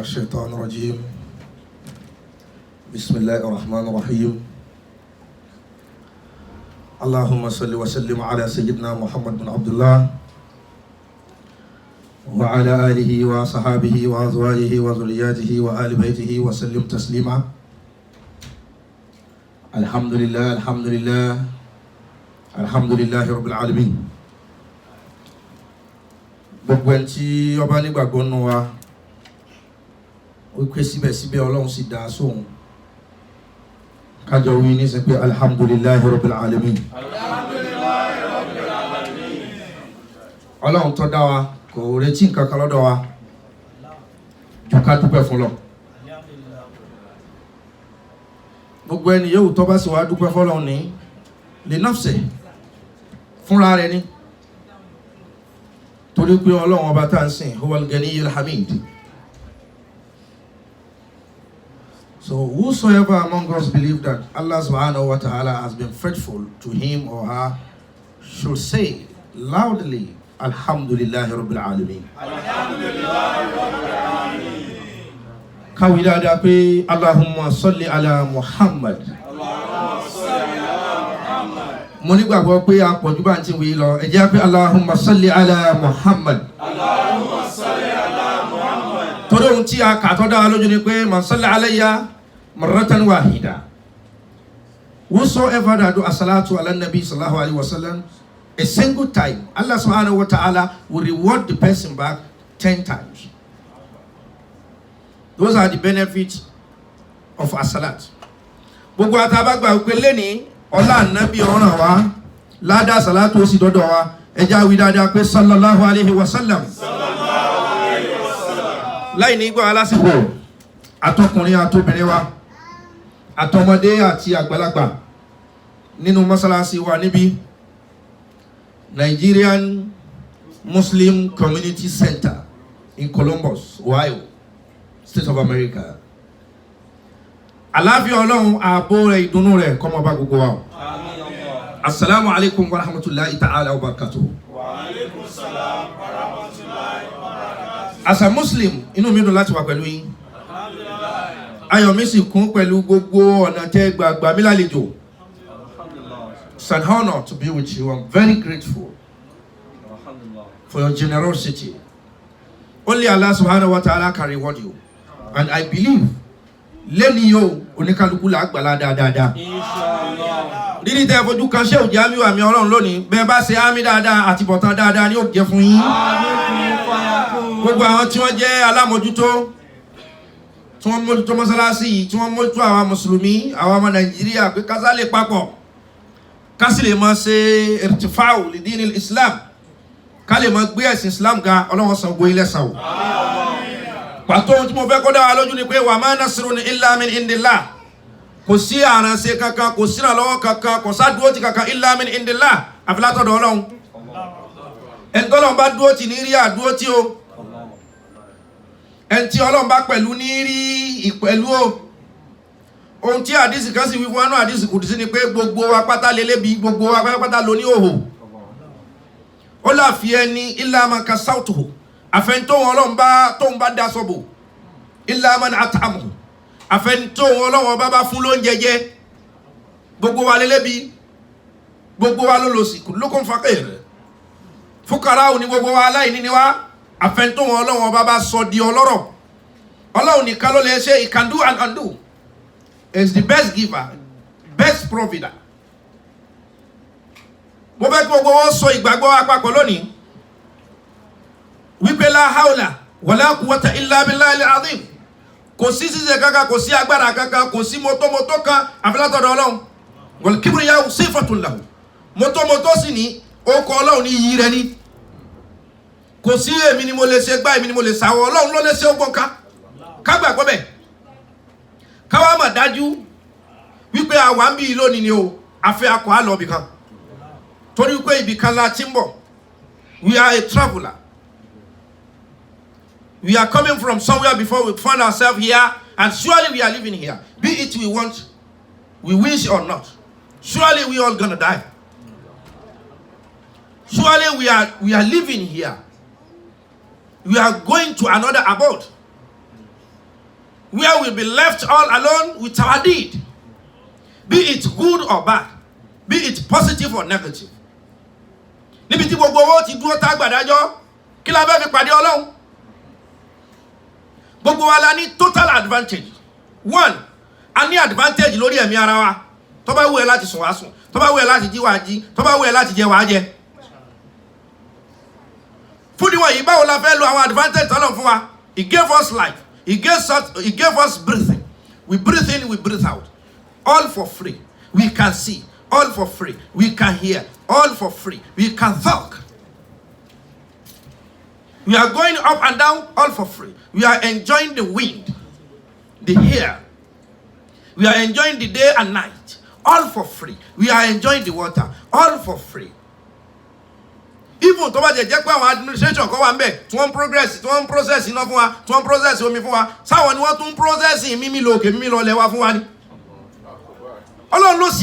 الشيطان الرجيم بسم الله الرحمن الرحيم اللهم صل وسلم على سيدنا محمد بن عبد الله وعلى آله وصحابه وأزواجه وذرياته وآل بيته وسلم تسليما الحمد لله الحمد لله الحمد لله رب العالمين. Gbogbo ẹni tí ó bá nígbàgbọ́ nínú wa ó pé síbẹ̀síbẹ̀ Ọlọ́run sì dá sóhun kájọ wí ní sẹ́ pé alhamdulillahi rabbil alamin. Alhamdulillahi rabbil alamin. Ọlọ́run tó dá wa kò retí nǹkan kan lọ́dọ̀ wa jù ká dúpẹ́ fún lọ. Gbogbo ẹni yóò tó bá sì wá dúpẹ́ fọ́lọ́run ní li nafsi fúnra rẹ̀ ni torí pé Ọlọ́run ọba tá ń sìn huwal ganiyyul hamid. So whosoever among us believe that Allah subhanahu wa ta'ala has been faithful to him or her should say loudly alhamdulillahi rabbil alamin. Alhamdulillahi rabbil alamin. Káwí dáadáa pé Allahumma salli ala Muhammad. Allahumma salli ala Muhammad. Mo nígbàgbọ́ pé a pọ̀jù bá ń ti wí lọ ẹ jẹ́ pé Allahumma salli ala Muhammad. Allahumma salli ala Muhammad. Torí ohun tí a kà tó dáa lójú ni pé man salli alayya marratan wahida. Whosoever that do as-salatu ala nabi sallallahu alaihi wasallam a single time, Allah subhanahu wa ta'ala will reward the person back 10 times. Those are the benefits of as-salat. Gbogbo àtàbàgbà pé lẹ́ni ọlá ànábì ọ̀ràn wa ládá salatu ó sì dọ́dọ̀ wa ẹjá wí dáadáa pé sallallahu alaihi wasallam. Láì ní gbọ́ alásìkò àtọkùnrin àtobìnrin wa àtọmọdé àti àgbàlagbà nínú mọ́sálásí wa níbi Nigerian Muslim Community Center in Columbus, Ohio, State of America. Àlàáfíà Ọlọ́run ààbò rẹ̀ ìdùnnú rẹ̀ kó máa bá gbogbo wa. Assalamu alaikum wa rahmatullahi ta'ala wa barakatuh. Wa alaikum salam wa rahmatullahi wa barakatuh. As a Muslim, inú mi dùn láti wà pẹ̀lú yín. Alhamdulillah. Ayọ̀ mi sì kún pẹ̀lú gbogbo ọ̀nà tẹ́ gbà mí lálejò. It's an honor to be with you. I'm very grateful for your generosity. Only Allah subhanahu wa ta'ala can reward you. And I believe lẹ́ni yóò oníkálukú là gbàlá dáadáa. Inshallah. Dídí tẹ́ fojú kan ṣé òjì àmì àmì Ọlọ́run lónìí bẹ́ẹ̀ bá ṣe àmì dáadáa àti bọ̀tán dáadáa ni ó jẹ́ fún yín. Gbogbo àwọn tí wọ́n jẹ́ alámòjútó tí wọ́n mójútó mọ́sálásí yìí tí wọ́n mójútó àwọn mùsùlùmí àwọn ọmọ Nàìjíríà pé kásá lè papọ̀ kásì lè máa ṣe irtifa'u li dinil Islam ká lè máa gbé ẹ̀sìn Islam ga Ọlọ́run san gbó ilẹ̀ sàn. Pàtó ohun tí mo fẹ́ kó dá wa lójú ni pé wa ma nasrun illa min indillah. Kò sí àránṣe kankan, kò sí ìrànlọ́wọ́ kankan, kò sádúró ti kankan illa min indillah àfi látọ̀dọ̀ Ọlọ́run. Ẹni tí Ọlọ́run bá dúró tì ní rí àdúró tí o. Ẹni tí Ọlọ́run bá pẹ̀lú ní rí ìpẹ̀lú o. Ohun tí àdísì kan sì wí fún ẹnu àdísì kùdí sí ni pé gbogbo wa pátá lélẹ́bí, gbogbo wa pátá ló ní òhò. Ó láfi ẹni illa man kasawtuhu. Àfẹ́ni tó wọn Ọlọ́run bá dá sọ́bò. Illa man at'amahu. Àfẹ́ni tó wọn Ọlọ́run bá fún lóúnjẹ jẹ. Gbogbo wa lélẹ́bí. Gbogbo wa lólòsì kullukum faqir. Fúkàrà òní gbogbo wa aláìní ni wá. Àfẹ́ni tó wọn Ọlọ́run bá sọ di ọlọ́rọ̀. Ọlọ́run nìkan ló lè ṣe he can do and undo. Is the best giver, best provider. Mo fẹ́ kí gbogbo wọn sọ ìgbàgbọ́ àpapọ̀ lónìí. Wípé la hawla wala quwwata illa billahi al-azim. Kò sí ṣíṣe kankan, kò sí agbára kankan, kò sí mọ́tò kan àfi látọ̀dọ̀ Ọlọ́run. Wal kibriya'u sifatun lahu. Mọ́tò sì ní orúkọ Ọlọ́run ní iyì rẹ̀ ni. Kò sí èmi ni mo lè ṣe gbá èmi ni mo lè ṣàwọ̀ Ọlọ́run ló lè ṣe ogbon ká. Ká gbàgbọ́ bẹ́ẹ̀. Káwá mà dájú wípé àwa ń bí lónìí ni o afẹ́ akọ̀ á lọ ibìkan torí wípé ibìkan la ti ń bọ̀. We are a traveler. We are coming from somewhere before we find ourselves here, and surely we are living here. Be it we want, we wish or not. Surely we all gonna die. Surely we are living here. We are going to another abode. where we'll be left all alone with our deed, be it good or bad, be it positive or negative. Níbi tí gbogbo owó ti dúró tá gbàdájọ́, kí la fẹ́ fi pàdé Ọlọ́run? Gbogbo wa la ní total advantage. One, a ní advantage lórí ẹ̀mí ara wa. Tó bá wù ẹ́ láti sùn wá sùn, tó bá wù ẹ́ láti jí wá jí, tó bá wù ẹ́ láti jẹ wá jẹ. Fún níwọ̀n yìí báwo la fẹ́ lo àwọn advantage tọ́lọ̀ fún wa? He gave us life. He gave us breathing. We breathe in, we breathe out. All for free. We can see. All for free. We can hear. All for free. We can talk. We are going up and down, all for free. We are enjoying the wind, the air. We are enjoying the day and night, all for free. We are enjoying the water, all for free. Even though they just go administration, go on back, to one progress, to one process, enough one, to one process, omi for one. Someone want to process in Mimi Loke, Mimi Lolewa for one. Allah knows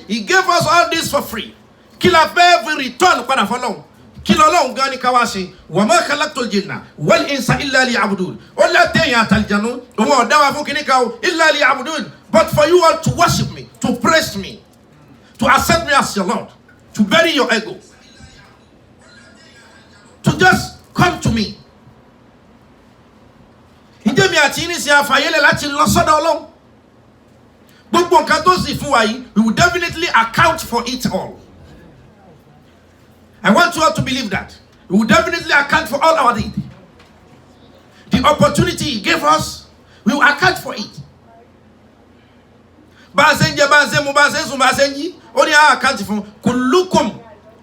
He gave us all this for free. Kill a every return for long. Kilo long gani kawasi wa ma khalaqtul jinna wal insa illa liya'budun. Ola teya taljanu o dawa fun kini ka illa liya'budun, but for you all to worship me, to praise me, to accept me as your Lord, to bury your ego, to just come to me. Inde mi ati ni si afayele láti lọ sọ́dọ̀ Ọlọ́run. Gbogbo nǹkan tó sì fún wa yìí, we will definitely account for it all. I want you all to believe that. We will definitely account for all our deed. The opportunity He gave us, we will account for it. Bazenje bazemu bazensu bazenji, oni a account for kullukum.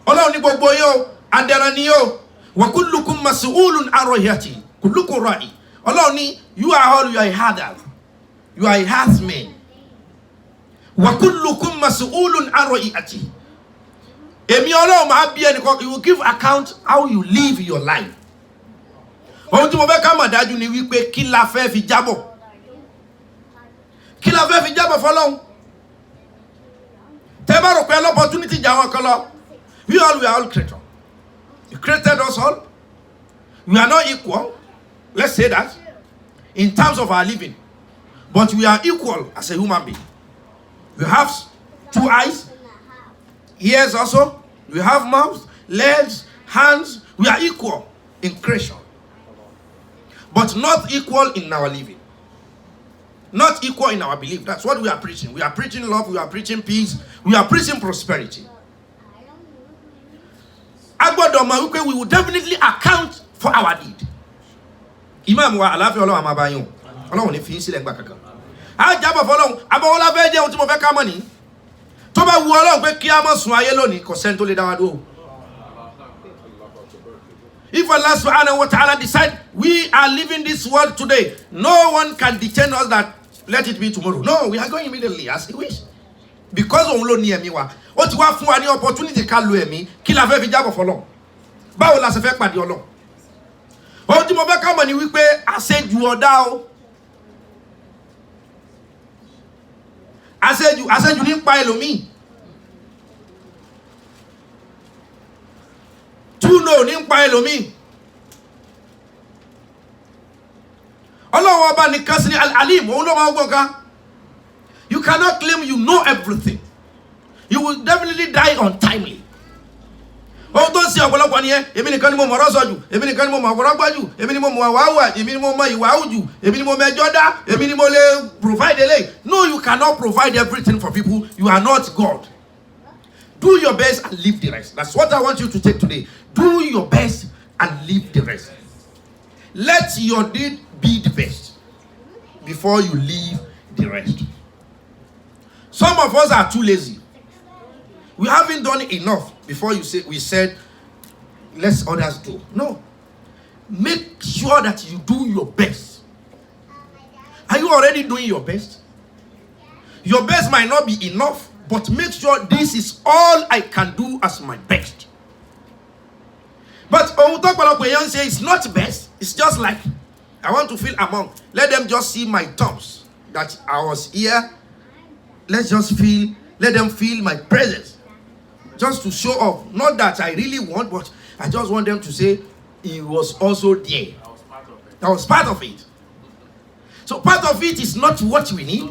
Ọlọ́run ní gbogbo yín andera ni yo. Wa kullukum mas'ulun an ra'iyati. Kullukum ra'i. Ọlọ́run ní you are all, you are a herder. You are a herdsman. Wa kullukum mas'ulun an ra'iyati. You will give account how you live your life. Ohun tí mo fẹ́ ká mọ̀ dájú ni wípé kí la fẹ́ fi jábọ̀. Kí la fẹ́ fi jábọ̀ fọ́lọ́run. Tẹ́ bá rò pé opportunity jà wọn kan lọ. We are all creators. He created us all. We are not equal. Let's say that. In terms of our living. But we are equal as a human being. We have 2 eyes. Ears also. We have mouths, legs, hands. We are equal in creation. But not equal in our living. Not equal in our belief. That's what we are preaching. We are preaching love. We are preaching peace. We are preaching prosperity. We will definitely account for our deed. Imam wa alafi Ọlọ́run ma ba yin. Ọlọ́run ní fi sílẹ̀ ngba kankan. A jabo fọ́lọ́run, abowola fẹ́ jẹ ohun tí mo fẹ́ ká mọ̀ ni. Tó bá wu Ọlọ́run pé kí a má sùn ayé lónìí, kò sẹ́ni tó lè dá wa dúró. If Allah subhanahu wa ta'ala decide we are living this world today, no one can detain us that let it be tomorrow. No, we are going immediately as He wish. Because òun ló ní ẹ̀mí wa. Ó ti wá fún wa ní opportunity ká lo ẹ̀mí, kí la fẹ́ fi jábọ̀ fọ́lọ́run. Báwo la ṣe fẹ́ pàdé Ọlọ́run? Ohun tí mo fẹ́ ká mọ̀ ni wípé àṣejù ọ̀dá o. Àṣejù ní pa ẹlòmíì. Túnò ní pa ẹlòmíì. Ọlọ́run ọba nìkan sí ni Al-Alim, òun ló máa gbọ́ ká. You cannot claim you know everything. You will definitely die untimely. Ohun tó ń ṣe ọ̀pọ̀lọpọ̀ nìyẹn, èmi nìkan ni mo mọ̀rọ̀ sọ jù, èmi nìkan ni mo mọ̀ ọ̀pọ̀lọpọ̀ gbọ́ jù, èmi ni mo mọ̀ wàhùwà, èmi ni mo mọ̀ ìwà jù, èmi ni mo mẹjọ dá, èmi ni mo lè provide eléyìí. No, you cannot provide everything for people. You are not God. Do your best and leave the rest. That's what I want you to take today. Do your best and leave the rest. Let your deed be the best before you leave the rest. Some of us are too lazy. We haven't done enough before we said, let others do. No. Make sure that you do your best. Are you already doing your best? Your best might not be enough, but make sure this is all I can do as my best. But when we talk about what say it's not best, it's just like, I want to feel among. Let them just see my thumbs that I was here. Let's just feel, let them feel my presence. Just to show off. Not that I really want, but I just want them to say he was also there. That was part of it. So part of it is not what we need,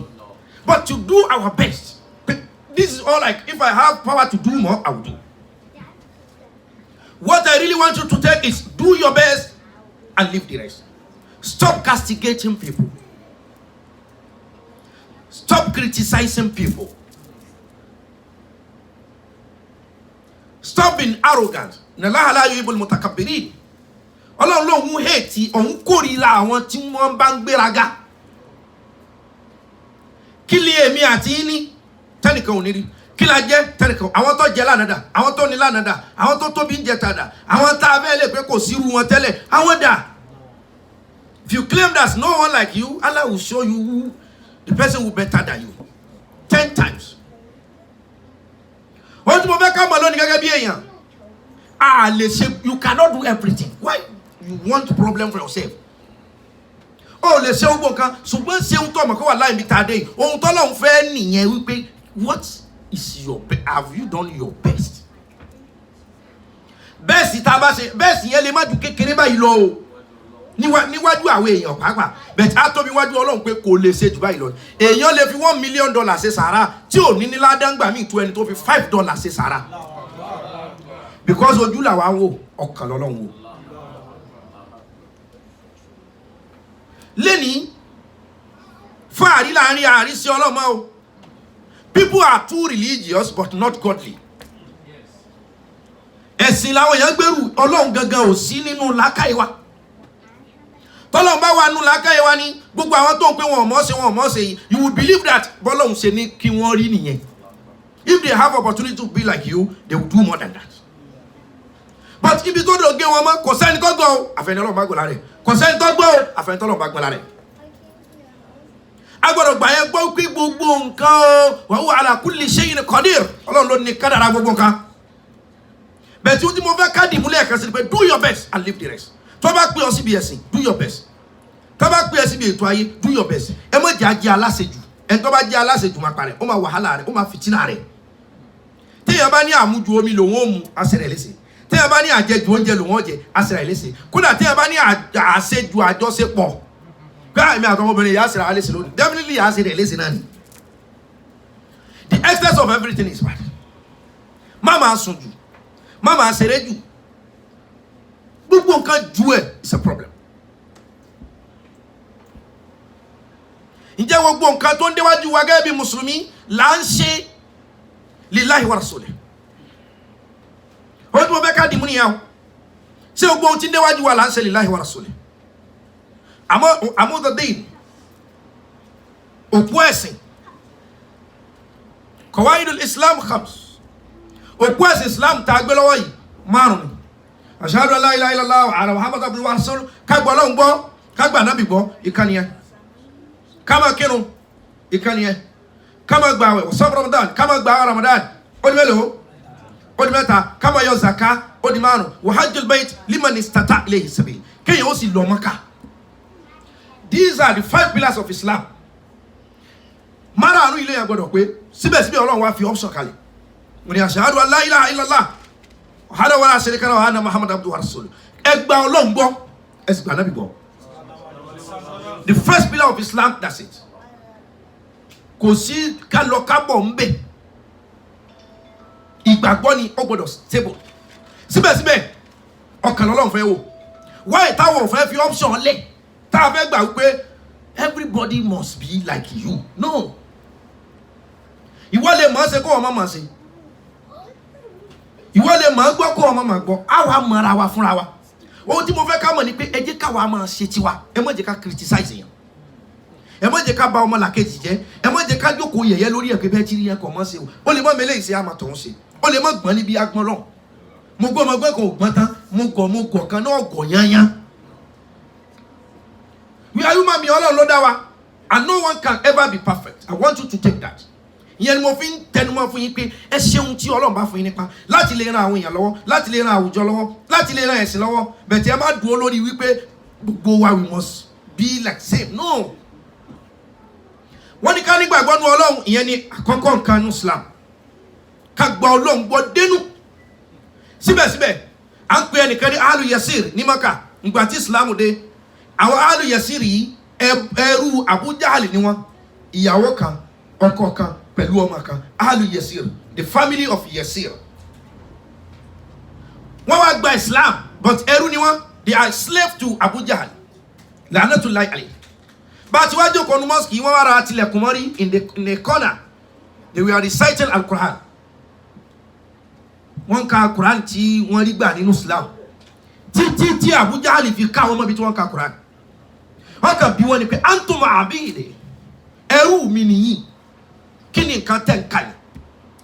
but to do our best. This is all like, if I have power to do more, I will do. What I really want you to take is do your best and leave the rest. Stop castigating people. Stop criticizing people. Stop being arrogant. Ọlọ́run lóhun hate òun kórìíra àwọn tí wọ́n bá ń gbéraga. Kí lè èmi àti yín ní tẹ́nìkan ò ní rí. Kí la jẹ́ tẹ́nìkan àwọn tó jẹ lánàá dà, àwọn tó ní lánàá dà, àwọn tó tóbi ń jẹ tàdà, àwọn tá a fẹ́ lè pé kò sí irú wọn tẹ́lẹ̀, àwọn dà. If you claim there's no one like you, Allah will show you who the person who better than you 10 times. Ohun tí mo fẹ́ ká mọ̀ lónìí gẹ́gẹ́ bí èèyàn. You cannot do everything. Why? You want problem for yourself. Oh, let's say ṣùgbọ́n ṣe ohun tó mọ̀ kó wà láì mi tàdé. Ohun tó lọ́hùn fẹ́ nìyẹn wípé what is your best? Have you done your best? Best tá a bá ṣe best yẹn lè má ju kékeré báyìí lọ o. Níwájú àwọn èèyàn pàápàá. Bẹ̀ẹ̀ á tóbi wájú Ọlọ́run pé kò lè ṣe jù báyìí lọ. Èèyàn lè fi $1 million ṣe sàrà tí ò ní ní ládàngbà míì tó ẹni tó fi $5 ṣe sàrà. Because ojú là wá wò ọkàn lọ́lọ́run wò. Lẹ́ni fáàrí láàrin àárín sí ọlọ́mọ o. People are too religious but not godly. Ẹ̀sìn làwọn èèyàn gbèrú Ọlọ́run gangan ò sí nínú làákàyè wa. Tọ́lọ́run bá wà nínú làákàyè wa ní gbogbo àwọn tó ń pè wọn ò mọ̀ ṣe yìí. You will believe that bọ́lọ́run ṣe ní kí wọ́n rí nìyẹn. If they have opportunity to be like you, they will do more than that. But ibi tó dò gé wọn mọ́ kò sẹ́ni tó gbọ́ o àfẹ́ni Ọlọ́run bá gbọ́ lára rẹ̀ kò sẹ́ni tó gbọ́ o àfẹ́ni Ọlọ́run bá gbọ́ lára rẹ̀. A gbọ́dọ̀ gbà yẹn gbọ́ pé gbogbo nǹkan o wa huwa ala kulli shay'in qadir Ọlọ́run ló ní kádàrá gbogbo nǹkan. Bẹ́ẹ̀ tí mo fẹ́ ká dìmúlẹ̀ ẹ̀kan sí pé do your best and leave the rest. Tó bá pè ọ síbi ẹ̀sìn do your best. Tó bá pè ọ síbi ètò ayé do your best. Ẹ má jẹ́ ajé aláṣejù ẹni tó bá jẹ́ aláṣejù máa parẹ́ ó máa wàhálà rẹ̀ ó máa fìtínà rẹ̀. Téèyàn bá ní àmúju omi lòun ó mu àṣẹrẹ̀ léṣe. Téèyàn bá ní àjẹjù oúnjẹ lòun ó jẹ àṣẹrẹ̀ léṣe. Kódà téèyàn bá ní àṣejù àjọṣepọ̀ gbá mi àtọmọbìnrin yà àṣẹrẹ̀ léṣe lónìí definitely yà àṣẹrẹ̀ léṣe náà ni. The excess of everything is bad. Má máa sùn jù má máa ṣeré jù gbogbo nǹkan jù ẹ̀ is a problem. Ǹjẹ́ gbogbo nǹkan tó ń déwájú wa gẹ́gẹ́ bí mùsùlùmí là ń ṣe lillahi wa rasulih. Ó tí mo fẹ́ ká dìmú nìyẹn o. Ṣé gbogbo ohun tí ń déwájú wa là ń ṣe lillahi wa rasulih. Àmúdọ̀dẹ́yìn òpó ẹ̀sìn qawaidul Islam khams. Òpó ẹ̀sìn Islam tá a gbé lọ́wọ́ yìí márùn-ún. Ashhadu an la ilaha illallah wa anna Muhammadan abduhu wa rasuluhu ká gbọ́ Ọlọ́run gbọ́ ká gbà Nábì gbọ́ ìkànnì yẹn. Ká máa kírun ìkànnì yẹn. Ká máa gbààwẹ̀ wa sawm Ramadan ká máa gbà Ramadan ó di mélòó ó di mẹ́ta ká máa yọ zaka ó di márùn-ún wa hajjul bayt liman istata'a ilayhi sabil kéèyàn ó sì lọ Mákà. These are the 5 pillars of Islam. Márààrún ilé yẹn gbọ́dọ̀ pé síbẹ̀síbẹ̀ Ọlọ́run wá fi option kalẹ̀. Wọ́n ní ashhadu an la ilaha illallah wahdahu la sharika lahu wa anna Muhammadan abduhu wa rasuluhu. Ẹ gba Ọlọ́run gbọ́ ẹ sì gba Nábì gbọ́. The first pillar of Islam, that's it. Kò sí ká lọ ká bọ̀ ń bẹ̀. Ìgbàgbọ́ ni ó gbọ́dọ̀ stable. Síbẹ̀síbẹ̀ ọkàn l'Ọlọ́run fẹ́ wò. Why táwọn fẹ́ fi option lẹ̀ tá a fẹ́ gbà wípé everybody must be like you. No. Ìwọ lè mọ̀ ṣe kó ọmọ mọ̀ ṣe. Ìwọ lè mọ̀ gbọ́ kó ọmọ mọ̀ gbọ́. Àwa mọ̀ra wa fúnra wa. Ohun tí mo fẹ́ ká mọ̀ ni pé ẹ jẹ́ káwa máa ṣe tiwa. Ẹ má jẹ́ ká criticize yẹn. Ẹ má jẹ́ ká bà ọmọ làkejì jẹ́. Ẹ má jẹ́ ká jókòó yẹ̀yẹ́ lórí ẹ̀ pé bẹ́ẹ̀ tí rí yẹn kọ̀ mọ́ ṣe o. Ó lè mọ̀ mẹ́lẹ̀ ìṣe àmọ̀ tó ń ṣe. Ó lè mọ̀ gbọ́n níbi agbọ́n lọ. Mo gbọ́ kò gbọ́n tán. Mo gọ̀ kan náà gọ̀ yányán. We are human beings, Ọlọ́run ló dá wa. And no one can ever be perfect. I want you to take that. Ìyẹn ni mo fi ń tẹnumọ́ fún yín pé ẹ ṣeun tí Ọlọ́run bá fún yín nípa láti lè ran àwọn èèyàn lọ́wọ́ láti lè ran àwùjọ lọ́wọ́ láti lè ran ẹ̀sìn lọ́wọ́ bẹ̀tẹ̀ ẹ má dúró lórí wípé gbogbo wa we must be like same. No. Wọ́n ní ká nígbàgbọ́ nu Ọlọ́run ìyẹn ni àkọ́kọ́ nǹkan ní Islam. Ká gba Ọlọ́run gbọ́ dénú. Síbẹ̀síbẹ̀ à ń pe ẹnìkan ní Alu Yasir ní Maka ìgbà tí Islam dé. Àwọn Alu Yasir yìí ẹrú Abu Jahal ni wọ́n, ìyàwó kan, ọkọ kan, pẹ̀lú ọmọ kan, Ahlu Yasir, the family of Yasir. Wọ́n wá gba Islam, but ẹrú ni wọ́n, they are slave to Abu Jahal. La'natullahi alayhi. Bá ti wá jókòó ní mosque yìí, wọ́n wá ra tilẹ̀kùn mọ́rí in the corner. They were reciting Al-Quran. Wọ́n ka Quran tí wọ́n rí gbà nínú Islam. Tí Abu Jahal fi ká wọn mọ́ bí tí wọ́n ka Quran. Wọ́n kàn bí wọ́n ní pé antum abidi, ẹrú mi nìyí. Kí ni nǹkan tẹ̀ ń kalẹ̀?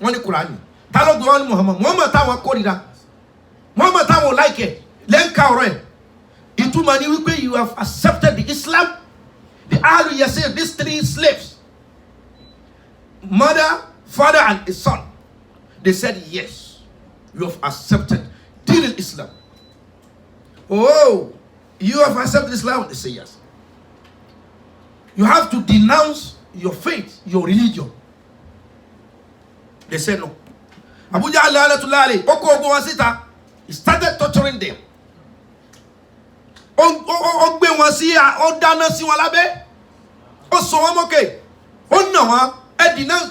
Wọ́n ní Quran ni. Ta ló gbé wọn ní Muhammad táwọn kórìíra. Muhammad táwọn láìkẹ̀ lẹ́ńkà ọ̀rọ̀ ẹ̀. Ìtumọ̀ ni wípé you have accepted the Islam. The Ahlu Yasir, these 3 slaves, mother, father, and a son, they said yes, you have accepted Din al-Islam. Oh, you have accepted Islam? They say yes. You have to denounce your faith, your religion. They said no. Abu Jahl la'natullahi alayhi, he started torturing them. Ó gbé wọn sí, ó dáná sí wọn lábẹ́, ó sọ wọn mọ́kè, ó nà wọn.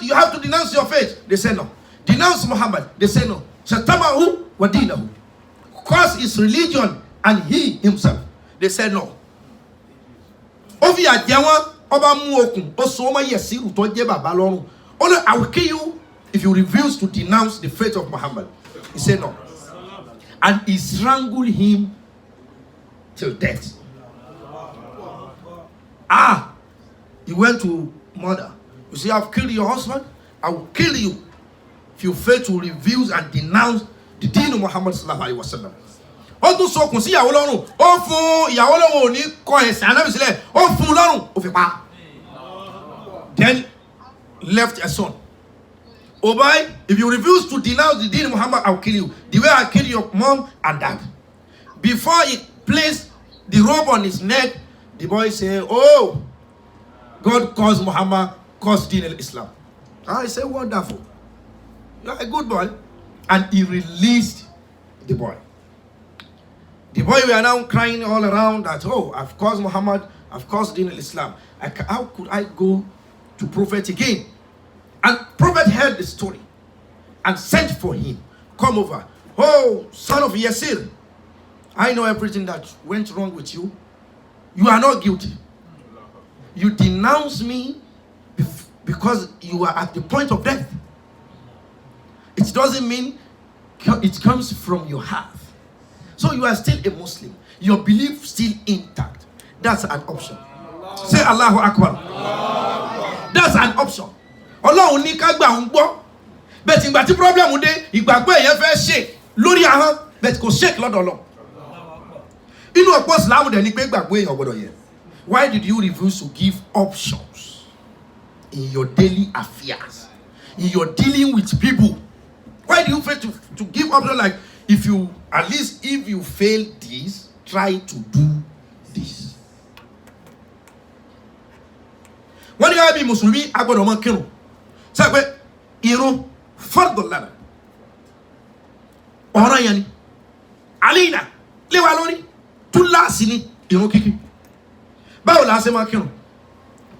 You have to denounce your faith. They say no. Denounce Muhammad. They say no. Shatamahu wa dinahu. Curse his religion and he himself. They said no. Ó fi àjẹ́ wọn, ó bá mú okùn, ó sọ ọmọ Yasiru tó jẹ́ bàbá lọ́rùn. Ó ní, I will kill you if you refuse to denounce the faith of Muhammad. He said no. And he strangled him till death. He went to mother. You see, I've killed your husband. I will kill you if you fail to refuse and denounce the Deen of Muhammad sallallahu alaihi wasallam. Ó tún sọkùn sí ìyàwó lọ́rùn. Ó fún ìyàwó lọ́rùn ò ní kọ ẹ̀sìn Ànábì sílẹ̀. Ó fún lọ́rùn, ó fi pa. Then left a son. Obey, if you refuse to denounce the Deen of Muhammad, I will kill you. The way I killed your mom and dad. Before he placed the robe on his neck, the boy said, oh, God caused Muhammad, caused Deen al-Islam. I said, wonderful. You are a good boy. And he released the boy. The boy were now crying all around that, oh, I've caused Muhammad, I've caused Deen al-Islam. How could I go to Prophet again? And Prophet heard the story and sent for him. Come over. Oh, son of Yasir, I know everything that went wrong with you. You are not guilty. You denounce me because you are at the point of death. It doesn't mean it comes from your heart. So you are still a Muslim. Your belief still intact. That's an option. Say Allahu Akbar. That's an option. Ọlọ́run ní ká gbà ń gbọ́. Bẹ́ẹ̀ tí ìgbà tí problem dé, ìgbàgbọ́ èèyàn fẹ́ shake lórí ahọ́n, bẹ́ẹ̀ kò shake lọ́dọ̀ Ọlọ́run. Inú ọ̀pọ̀ Islam dẹ̀ ni pé gbàgbọ́ èèyàn gbọ́dọ̀ yẹ. Why did you refuse to give options in your daily affairs, in your dealing with people? Why do you fail to give options like, if you fail this, try to do this? Wọ́n ní ká bí Mùsùlùmí agbọ́dọ̀ mọ kírun. Sọ pé irun fardun lana. Ọ̀ràn yẹn ni. Alina lé wa lórí. Túláàsì ni irun kíkí. Báwo la ṣe máa kírun?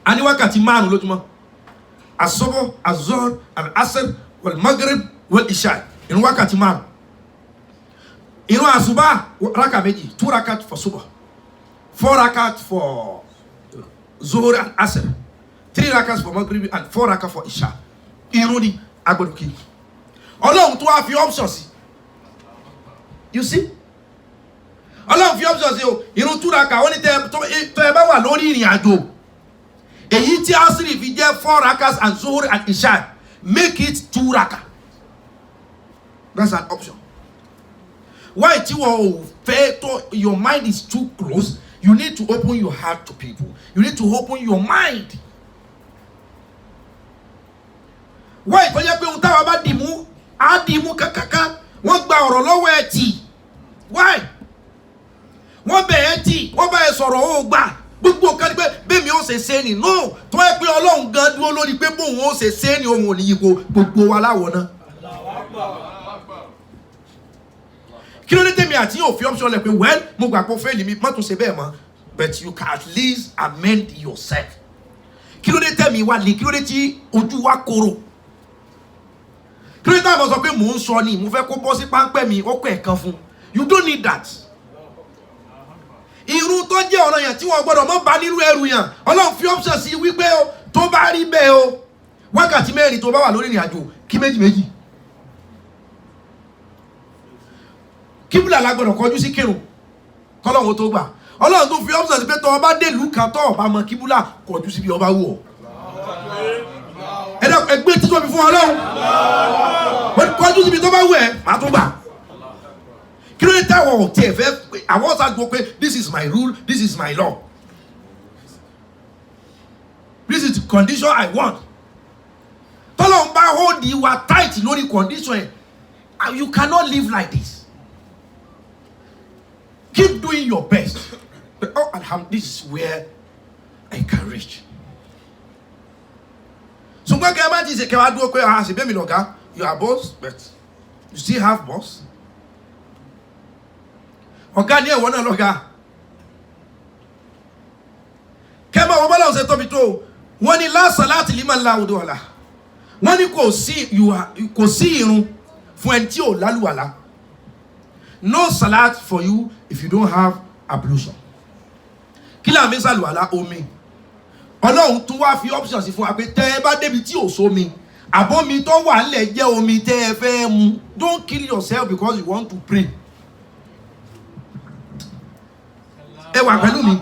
A ní wákàtí 5 lójúmọ́. As-subh, az-zuhr, al-asr, wal-maghrib, wal-isha. Irun wákàtí 5. Irun àsùbá rákà méjì, 2 rakat for subh, 4 rakat for zuhr and asr, 3 rakat for maghrib and 4 rakat for isha. Irun ni agbọ́dọ̀ kí. Ọlọ́run tó wá fi option sí. You see? Ọlọ́run fi option sí o. Irun 2 rakat ó ní tó ẹ bá wà lórí ìrìn àjò. Èyí tí asri fi jẹ́ 4 rakat and zuhr and isha, make it 2 rakat. That's an option. Why your mind is too close? You need to open your heart to people. You need to open your mind. Why? Wọ́n gba ọ̀rọ̀ lọ́wọ́ ẹ̀ tì. Why? Wọ́n bẹ̀ ẹ́ tì, wọ́n bá ẹ sọ̀rọ̀ ó gbà. Gbogbo kan ní pé bẹ́ẹ̀mi ó ṣe ṣe ni. No, tó yẹ pé Ọlọ́run gan dúró lórí pé bóun ó ṣe ṣe ni òun ò ní yípo gbogbo wa láwọ̀ náà. Kí ló dé tèmi àti yóò fi option lẹ pé well mo gbà pé fail mi má tún ṣe bẹ́ẹ̀ mọ́. but you can at least amend yourself. Kí ló dé tẹ̀mí wa le, kí ló dé tí ojú wa korò. Kí ló dé táwọn sọ pé mò ń sọ ni mo fẹ́ kó bọ́ sí páńpẹ́ mi ó kọ ẹ̀kan fún. You don't need that. Irun tó jẹ́ ọ̀ràn yẹn tí wọ́n gbọ́dọ̀ mọ́ bá nínú ẹrù yẹn. Ọlọ́run fi option sí wípé o tó bá rí bẹ́ẹ̀ o wákàtí mẹ́rin tó bá wà lórí ìrìn àjò kí méjì. Kíbùlà la gbọ́dọ̀ kọjú sí kírun kọ́lọ́run tó gbà. Ọlọ́run tó fi option sí pé tó bá dé ìlú kan tó bá mọ kíbùlà kọjú sí bí ọba wù ọ́. Ẹgbẹ́ títọ́ bí fún Ọlọ́run. Kọjú sí bí tó bá wù ẹ́ máa tó gbà. Kí ló dé táwọn ọ̀tí ẹ̀ fẹ́ àwọn ọ̀sán gbọ́ pé this is my rule, this is my law. This is the condition I want. Tọ́lọ́run bá hold ìwà tight lórí condition ẹ̀. You cannot live like this. Keep doing your best. But this is where I can reach. So when Kema say Kema do okay, I say baby loga, you are boss, but you still have boss. Ọ̀gá ni ẹ̀wọ̀n náà lọ́gá. Kema wọ́n bá lọ́wọ́ ṣe tóbi tó. Wọ́n ní la salati liman la wudu wala. Wọ́n ní kò sí irun fún ẹni tí ò lálùwàlá. No salat for you if you don't have ablution. Kí la mi sàlùwàlá omi. Ọlọ́run tún wá fi option sí fún wa pé tẹ́ ẹ bá débi tí ò sómi. Àbọ̀mi tó wà nílẹ̀ jẹ́ omi tẹ́ ẹ fẹ́ mu. Don't kill yourself because you want to pray. Ẹ wà pẹ̀lú mi.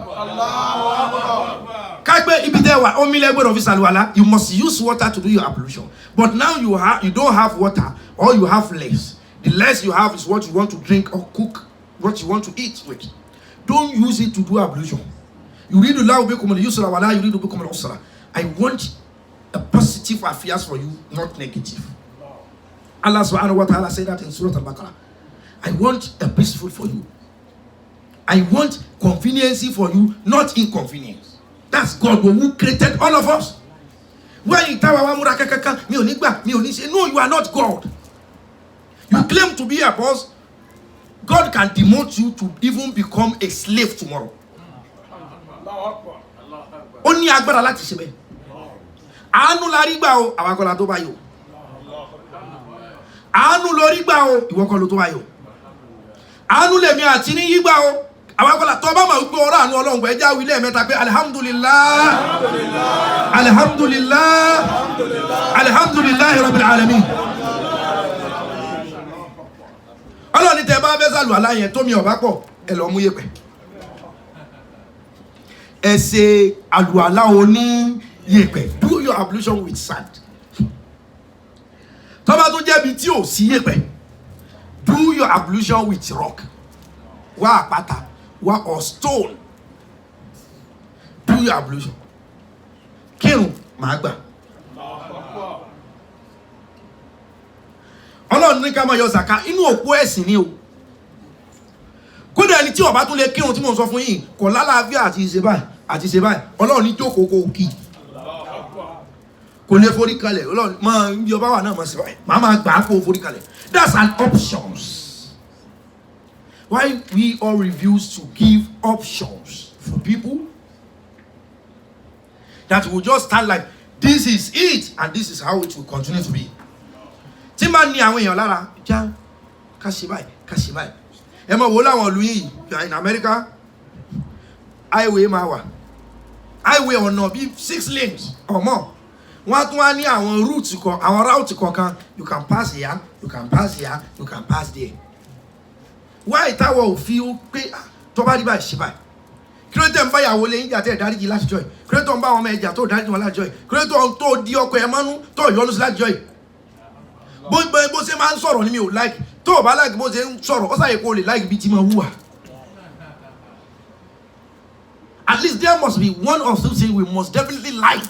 Kágbé ibi tẹ́ wà omi lẹ gbọ́dọ̀ fi sàlùwàlá. You must use water to do your ablution. But now you don't have water or you have less. The less you have is what you want to drink or cook, what you want to eat with. Don't use it to do ablution. I want a positive affairs for you, not negative. Allah subhanahu wa ta'ala said that in Surah Al-Baqarah. I want a peaceful for you. I want convenience for you, not inconvenience. That's God who created all of us. Why no, you are not God. You claim to be a boss. God can demote you to even become a slave tomorrow. Only agbára láti ṣe bẹ́ẹ̀. Àánú la rí gbà o, àwa kọ́ la tó bá yọ. Àánú ló rí gbà o, ìwọ kọ́ ló tó bá yọ. Àánú lèmi àti ní yí gbà o, àwa kọ́ la tó bá máa gbé ọ̀rọ̀ àánú Ọlọ́run gbà ẹ já wí lẹ́ẹ̀mẹ́ta pé alhamdulillah, alhamdulillah, alhamdulillah rabbil alamin. Ọlọ́run ní tẹ́ bá fẹ́ sàlùwàlá yẹn tó mi ọ̀bá pọ̀ ẹ lọ mú yẹ̀pẹ̀. Ẹ ṣe àlùwàlá oní yẹ̀pẹ̀. Do your ablution with sand. Tó bá tó jẹ́ bí tí ò sí yẹ̀pẹ̀. Do your ablution with rock. Wá àpáta, wá or stone. Do your ablution. Kírun màá gbà. Ọlọ́run ní ká máa yọ zaka inú òpó ẹ̀sìn ni o. Kódà ẹni tí ó bá tún lè kírun tí mo sọ fún yín kò lálàáfíà àti ṣe báyìí Ọlọ́run ní jókòó kó kí. Kò lè forí kalẹ̀ Ọlọ́run máa ń bí ọba wà náà máa ṣe báyìí máa gbà á kó forí kalẹ̀. That's an options. Why we all refuse to give options for people that will just stand like this is it and this is how it will continue to be. Tí máa ní àwọn èèyàn lára já ká ṣe báyìí. Ẹ mọ̀ wò láwọn ìlú yìí in America highway máa wà. Highway ọ̀nà bí 6 lanes or more. Wọ́n tún wá ní àwọn route kọ̀ọ̀kan. You can pass here, you can pass here, you can pass there. Why táwọn ò fi pé tó bá rí báyìí ṣe báyìí. Kí ló tẹ̀ ń bá ìyàwó lẹ́yìn ìjà tẹ̀ dáríjì láti jọ́ ẹ̀? Kí ló tẹ̀ ń bá ọmọ ẹja tó dáríjì wọn láti jọ́ ẹ̀? Kí ló tó di ọkọ ẹ̀ mọ́nú tó yọnu sí láti jọ́ ẹ̀? Bó ṣe máa ń sọ̀rọ̀ ni mi ò like. Tó o bá like bó ṣe ń sọ̀rọ̀ ó ṣàyè kó o lè like bí tí máa wúwà. At least there must be one or two things we must definitely like.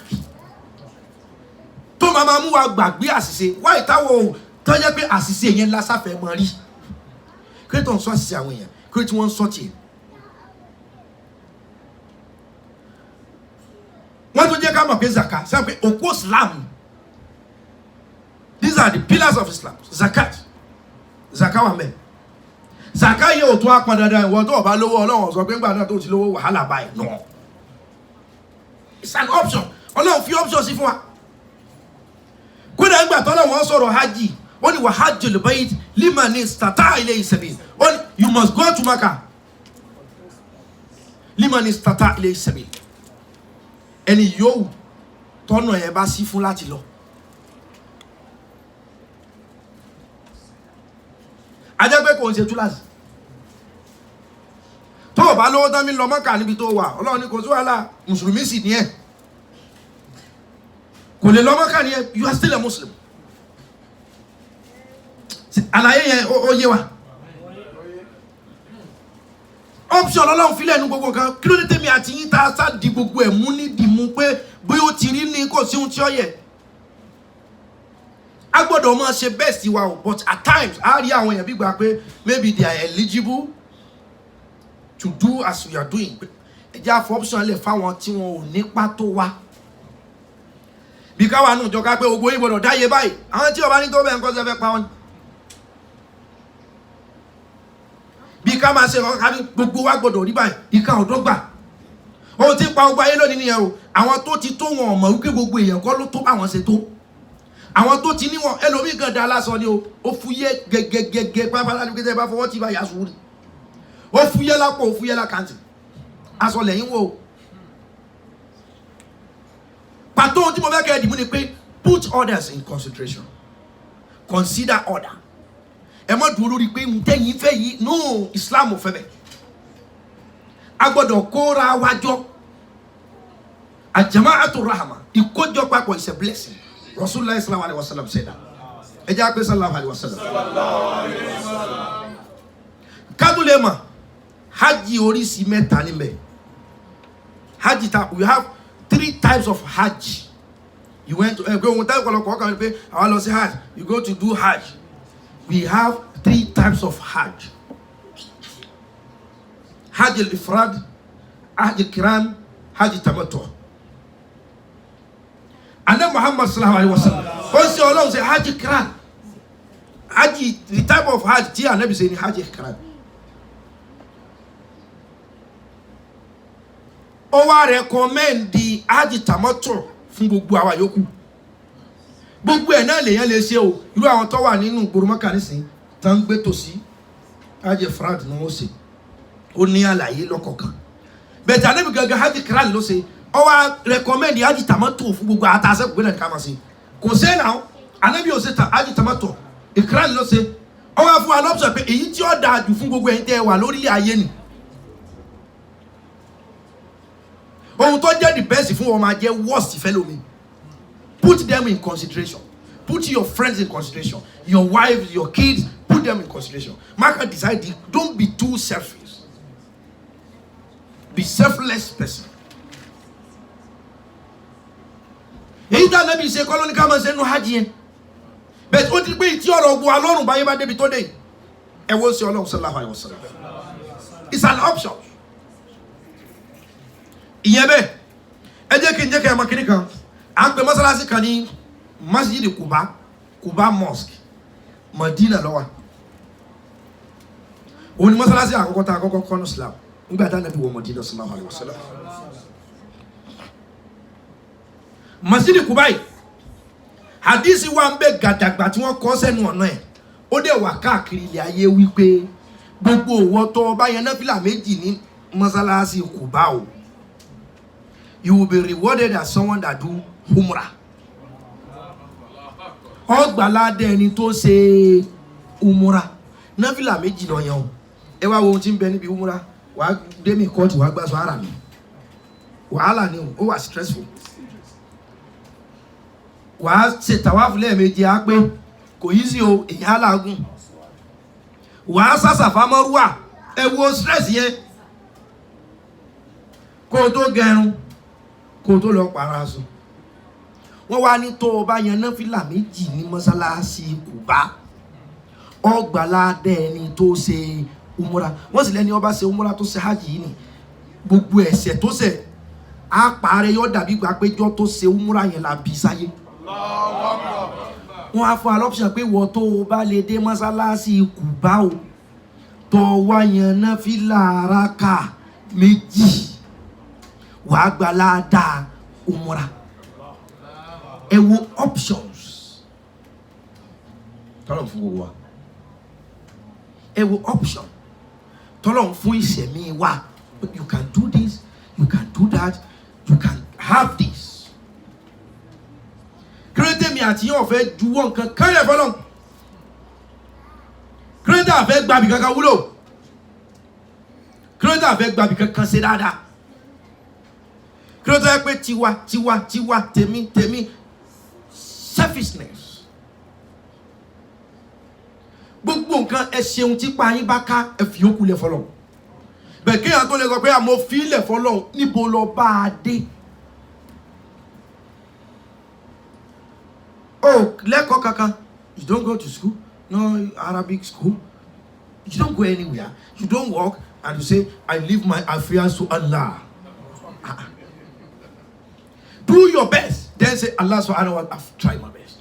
Tó máa mú wa gbàgbé àṣìṣe. Why táwọn tó jẹ́ pé àṣìṣe yẹn lásàfẹ́ mọ́ rí. Kí ló tó ń sọ àṣìṣe àwọn èèyàn? Kí ló tí wọ́n ń sọ tiẹ̀? Wọ́n tún jẹ́ ká mọ̀ pé zaka sọ pé òpó Islam. These are the pillars of Islam. Zakat. Zaka wa mẹ́. Zaka yóò tún apá dandan ìwọ tó bá lówó Ọlọ́run sọ pé ńgbà náà tó ti lówó wàhálà báyìí no. It's an option. Ọlọ́run fi option sí fún wa. Kódà ńgbà t'Ọlọ́run sọ̀rọ̀ hajj ó ní wa hajjul bayt liman istata'a ilayhi sabil. You must go to Makkah. Liman istata'a ilayhi sabil. Ẹni yóò tọ́nà ẹ̀ bá sí fún láti lọ. Ajẹ́gbẹ́ kò ń ṣe túláàsì. Tó o bá lówó tán mi lọ Mọ́kà níbi tó wà Ọlọ́run ní kò sí wàhálà mùsùlùmí sì ní ẹ̀. Kò lè lọ Mọ́kà ní ẹ̀, you are still a Muslim. Àlàyé yẹn ó yé wa. Option Ọlọ́run fi lẹ́nu gbogbo kan kí ló dé tèmi àti yín tá a sá di gbogbo ẹ̀ mú ní dìmú pé bí ó ti rí ní kò sí ohun tí ó yẹ. A gbọ́dọ̀ máa ṣe best wa o, but at times a rí àwọn èèyàn bí gbà pé maybe they are eligible to do as we are doing. Ẹ jẹ́ àfọ option lẹ̀ fáwọn tí wọn ò nípa tó wa. Bí káwa nù jọ ká pé gbogbo yìí gbọ́dọ̀ dáyé báyìí àwọn tí ọba ní tó bẹ́ẹ̀ ń kọ́ sẹ́fẹ́ pa wọn. Bí ká máa ṣe ọ̀ká ní gbogbo wa gbọ́dọ̀ rí báyìí ìka ọ̀dọ́ gbà. Ohun tí ń pa gbogbo ayé lónìí nìyẹn o. Àwọn tó ti tó wọn ọ̀mọ̀ wípé gbogbo èèyàn kọ́ ló tó báwọn ṣe tó. Àwọn tó ti ní wọn ẹlòmíì kan dá lásán ni o. Ó fúyẹ́ gẹ́gẹ́gẹ́gẹ́ pápá níbi tẹ́ bá fọwọ́ tí bá yà sùúrù. Ó fúyẹ́ lápò ó fúyẹ́ lákàntì. Aṣọ lẹ́yìn wo. Pàtó ohun tí mo fẹ́ kẹ́ ẹ dìmú ni pé put others in consideration. Consider order. Ẹ má dúró lórí pé ntẹ́yìn fẹ́ yìí no Islam ò fẹ́ bẹ́ẹ̀. A gbọ́dọ̀ kóra wájọ́. Al-jama'atu rahma. Ìkójọ papọ̀ is a blessing. Rasulullah sallallahu alaihi wasallam said that. Ẹ jẹ́ àpé sallallahu alaihi wasallam. Kadulema hajj oríṣi mẹ́ta níbẹ̀. Hajj ta we have 3 types of hajj. You went to go one time kọ̀ọ̀kan pé àwọn lọ sí hajj. You go to do hajj. We have 3 types of hajj. Hajj al-ifrad, hajj al-kiram, hajj tamattu. And then Muhammad sallallahu alaihi wasallam ó say Ọlọ́run say hajj al-kiram. Hajj, the type of hajj tí Ànábì say ni hajj al-kiram. Ó wá recommend the hajj tamattu fún gbogbo àwa yòókù. Gbogbo ẹ̀ náà lèyàn lè ṣe o. Irú àwọn tó wà nínú ìgboro Mọ́kà nísìn tán gbé tòsí hajj ifrad ni wọ́n ṣe. Ó ní àlàyé lọ́kọ̀ọ̀kan. Bẹ̀tẹ̀ Ànábì gangan hajj kiran ló ṣe. Ó wá recommend hajj tamattu fún gbogbo àtàṣe gbogbo náà ká máa ṣe. Kò ṣe náà Ànábì ò ṣe hajj tamattu ìkiran ló ṣe. Ó wá fún wa lọ́pṣọ̀ pé èyí tí ó dáa jù fún gbogbo ẹ̀yin tẹ́ wà lórílẹ̀ ayé ni. Ohun tó jẹ́ the best fún wọn máa jẹ́ worst fellow me. Put them in consideration. Put your friends in consideration. Your wives, your kids, put them in consideration. Mark decide, don't be too selfish. Be selfless person. Èyí tá Ànábì ṣe kọ́ ló ní ká máa ṣe nínú hajj yẹn. Bẹ́ẹ̀ ó ti pé tí ọ̀rọ̀ ògùn alọ́run báyé bá débi tó dé. Ẹ wo sí Ọlọ́run sallallahu alaihi wasallam. It's an option. Ìyẹn bẹ́ẹ̀ ẹ jẹ́ kí n jẹ́ kí ẹ mọ̀ kíní kan. À ń pè mọ́sálásí kan ní Masjid Quba Mosque, Medina ló wà. Ó ní mọ́sálásí àkọ́kọ́ tá àkọ́kọ́ kọ́ ní Islam nígbà tá Ànábì wọ Medina sallallahu alaihi wasallam. Masjid Quba yìí hadisi wa ń bẹ gàdàgbà tí wọ́n kọ́ sẹ́nu ọ̀nà ẹ̀. Ó dẹ̀ wà káàkiri ilẹ̀ ayé wípé gbogbo òwò tó bá yan náfìlà méjì ní mọ́sálásí Quba o. You will be rewarded as someone that do umrah. Ọgbàládé ẹni tó ṣe umrah. Náfìlà méjì lọ yan o. Ẹ wá wo ohun tí ń bẹ níbi umrah. Wàá dé mi kọ́ọ̀tù wàá gbàsọ ara mi. Wàhálà ni o, ó wà stressful. Wàá ṣe tàwáfù lẹ́ẹ̀mejì á pé kò yí sí o, èyàn á làágùn. Wàá sàṣàfà mọ́rúwà. Ẹ wo stress yẹn. Kó o tó gẹrun. Kó tó lọ para sùn. Wọ́n wá ní tó o bá yan náfìlà méjì ní mọ́sálásí Quba. Ọgbàládé ẹni tó ṣe umrah. Wọ́n sì lẹ́ni ó bá ṣe umrah tó ṣe hajj yìí ni. Gbogbo ẹ̀ṣẹ̀ tó ṣẹ̀ á parẹ́ yóò dàbí gbà péjọ tó ṣe umrah yẹn la bí sáyé. Wọ́n á fún alọ́pṣàn pé wọ́n tó o bá lè dé mọ́sálásí Quba o. tó wá yan náfìlà rákà méjì wàá gba ládàá umrah. Ẹ wo options tọ́lọ̀ fún gbogbo wa. Ẹ wo option tọ́lọ̀ fún ìṣẹ̀mí wa. You can do this, you can do that, you can have this. Kírẹ́tẹ̀ mi àti yín ọ̀fẹ́ juwọ́ nǹkan kálẹ̀ fọlọ́. Kírẹ́tẹ̀ àfẹ́ gbàbí kankan wúlò. Kírẹ́tẹ̀ àfẹ́ gbàbí kankan ṣe dáadáa. Kírẹ́tẹ̀ pé tiwa tèmi selfishness. Gbogbo nǹkan ẹ ṣeun tí pa yín bá ká ẹ fi yókù lẹ̀ fọlọ́. Bẹ́ẹ̀ kéèyàn tó lè sọ pé àmọ́ fi lẹ̀ fọlọ́ níbo lọ bá a dé. Oh, lẹ́kọ̀ọ́ kankan. You don't go to school, no Arabic school. You don't go anywhere. You don't work and you say, I leave my affairs to Allah. Do your best. Then say, Allah subhanahu wa ta'ala, I've tried my best.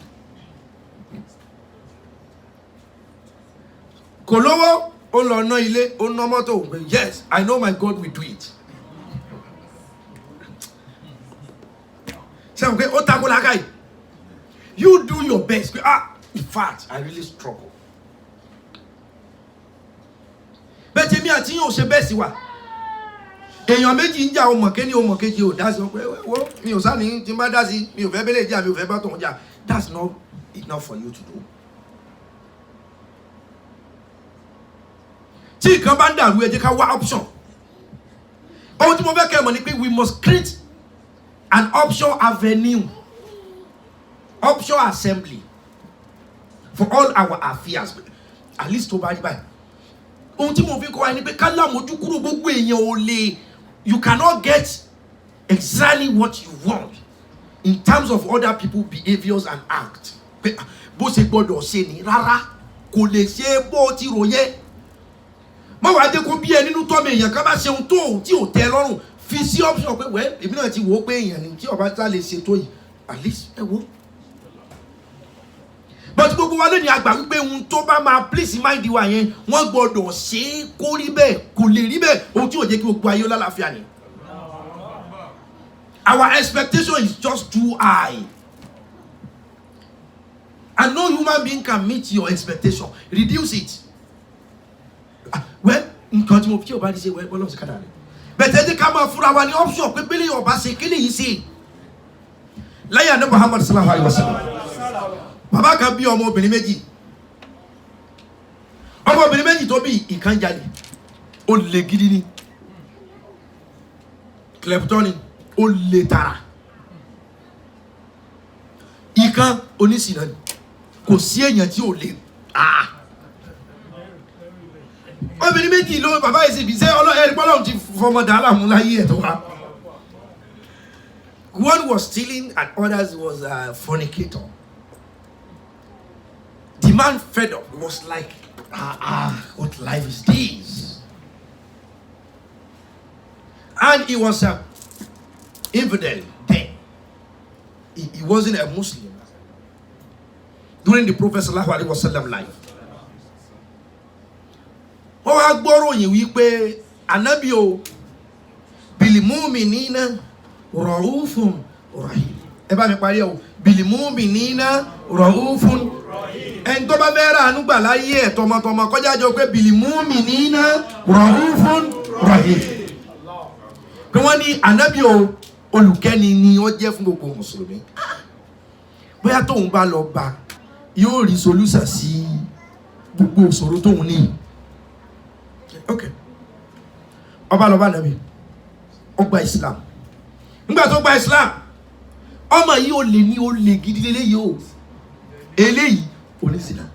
Kolowo, on no ile, on no moto. Yes, I know my God will do it. Say, okay, otakolakai. You do your best. In fact, I really struggle. But me àti yín ò ṣe bẹ́ẹ̀ sí wa. Èèyàn méjì ń jà ọmọ kéní ọmọ kejì ò dá sí ọ pé wo mi ò sá ní tí n bá dá sí mi ò fẹ́ bẹ́lẹ̀ jà mi ò fẹ́ bá tọ̀hún jà. That's not enough for you to do. Tí nǹkan bá ń dàrú ẹ jẹ́ ká wá option. Ohun tí mo fẹ́ kẹ́ mọ̀ ni pé we must create an option avenue. Option assembly for all our affairs. At least to bá rí báyìí. Ohun tí mo fi kọ́ wa ni pé ká lámojú kúrò gbogbo èèyàn ò lè. You cannot get exactly what you want in terms of other people's behaviors and acts. Bó ṣe gbọ́dọ̀ ṣe ni rárá kò lè ṣe bó ti ròyẹ́. Má wàá dé kó bí ẹ nínú tọ́mọ èèyàn ká bá ṣe ohun tó tí ò tẹ́ lọ́rùn fi sí option pé wẹ́ èmi náà ti wò ó pé èèyàn ni tí ọba tá lè ṣe tó yìí at least ẹ wo. But gbogbo wa lónìí àgbà wípé ohun tó bá máa please mind wa yẹn wọ́n gbọ́dọ̀ ṣe é kó rí bẹ́ẹ̀ kò lè rí bẹ́ẹ̀ ohun tí ò jẹ́ kí gbogbo ayé lálàáfíà ni. Our expectation is just too high. And no human being can meet your expectation. Reduce it. Well, nǹkan tí mo fi ọba ní ṣe wẹ́ bọ́lá ọ̀sẹ̀ kádà rẹ̀. Bẹ̀tẹ̀ ẹ̀jẹ̀ ká máa fúnra wa ní option pé bílẹ̀ ọba ṣe kí lèyí ṣe. Láyé àná Muhammad sallallahu alayhi wa sallam. Bàbá kan bí ọmọ obìnrin méjì. Ọmọ obìnrin méjì tó bí ìkan jalè. Ó lè gidi ni. Kleptoni. Ó lè tara. Ìkan oníṣìnà ni. Kò sí èèyàn tí ò lè. Obìnrin méjì ló bàbá yìí sì bí sẹ́ ẹ̀rí pọ́lọ́run ti fọmọ dàálà mú láyé ẹ̀ tó wá. One was stealing and others was a fornicator. The man fed up. Was like, what life is this? And he was an infidel then. He wasn't a Muslim during the Prophet sallallahu alaihi wasallam life. Wọ́n wá gbọ́ròyìn wípé Ànábì o bil mu'minina ra'ufun rahim. Ẹ bá mi parí o bil mu'minina ra'ufun. Ẹni tó bá fẹ́ ra àánú gbà láyé ẹ̀ tọmọtọmọ kọjá jọ pé bil mu'minina ra'ufun rahim. Pé wọ́n ní Ànábì o olùkẹ́ni ni ó jẹ́ fún gbogbo mùsùlùmí. Bóyá tóun bá lọ bá yóò rí solúsà sí gbogbo ìṣòro tóun ní. Okay. Ọba lọ bá Ànábì. Ó gba Islam. Nígbà tó gba Islam, ọmọ yìí ó lè ní ó lè gidi lélẹ́yìí o. Eléyìí onísìnà.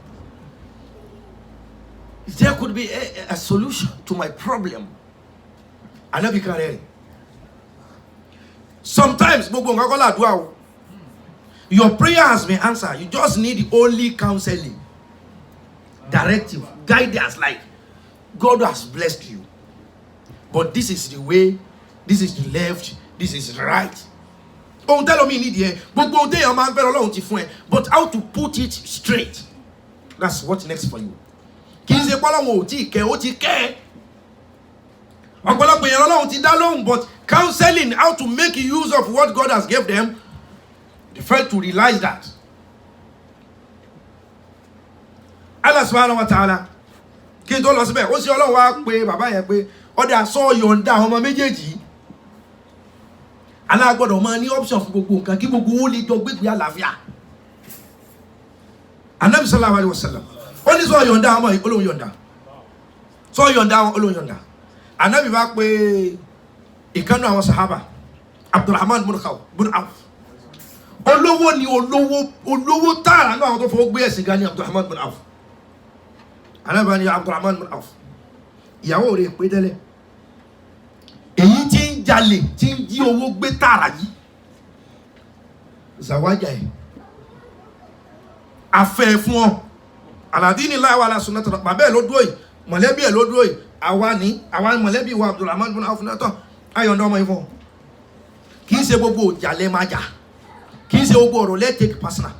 There could be a solution to my problem. Ànábì kan rẹ̀. Sometimes gbogbo nǹkan kọ́ làdúrà o. Your prayer has been answered. You just need only counseling, directive, guidance. Like God has blessed you, but this is the way, this is the left, this is right. Oh, tell me need here. But go there, man. But how to put it straight? That's what's next for you. kì í ṣe pọ́lọ́wọ́n ò tí ì kẹ́ ó ti kẹ́ ọ̀pọ̀lọpọ̀ èèyàn Ọlọ́run ti dá lóhùn, but counseling how to make use of what God has given them, they fail to realize that. Allah subhanahu wa ta'ala kí n tó lọ síbẹ̀ ó sì Ọlọ́run wá pé bàbá yẹn pé ọdẹ àsọ yọ̀ǹda àwọn ọmọ méjèèjì alágbọ́dọ̀ máa ní option fún gbogbo nǹkan kí gbogbo wọn lè jọ gbégbé àlàáfíà. Ànábì sallallahu alaihi wasallam ó ní sọ yọ̀ǹda àwọn ọmọ Ọlọ́run yọ̀ǹda, sọ yọ̀ǹda àwọn Ọlọ́run yọ̀ǹda. Ànábì bá pé ìkànnì àwọn sahaba Abdurrahman bin Auf, olówó ni olówó tààrà náà àwọn tó fọwọ́ gbé ẹ̀sìn gan ni Abdurrahman bin Auf. Ànábì bá ní Abdurrahman bin Auf ìyàwó rẹ̀ pé tẹ́lẹ̀ èyí tí ń jalè tí ń jí owó gbé tààrà yìí zawaja ẹ̀ afẹ́ fún ọ aladini láwa alásùnà tọ̀rọ̀ bàbá ẹ̀ ló dúró yìí mọ̀lẹ́bí ẹ̀ ló dúró yìí àwa mọ̀lẹ́bí wa Abdurrahman bin Auf náà tọ̀ ayọ̀ǹda ọmọ ìfọ̀ kì í ṣe gbogbo ìjàlẹ̀ máa jà, kì í ṣe gbogbo ọ̀rọ̀ let's take personal.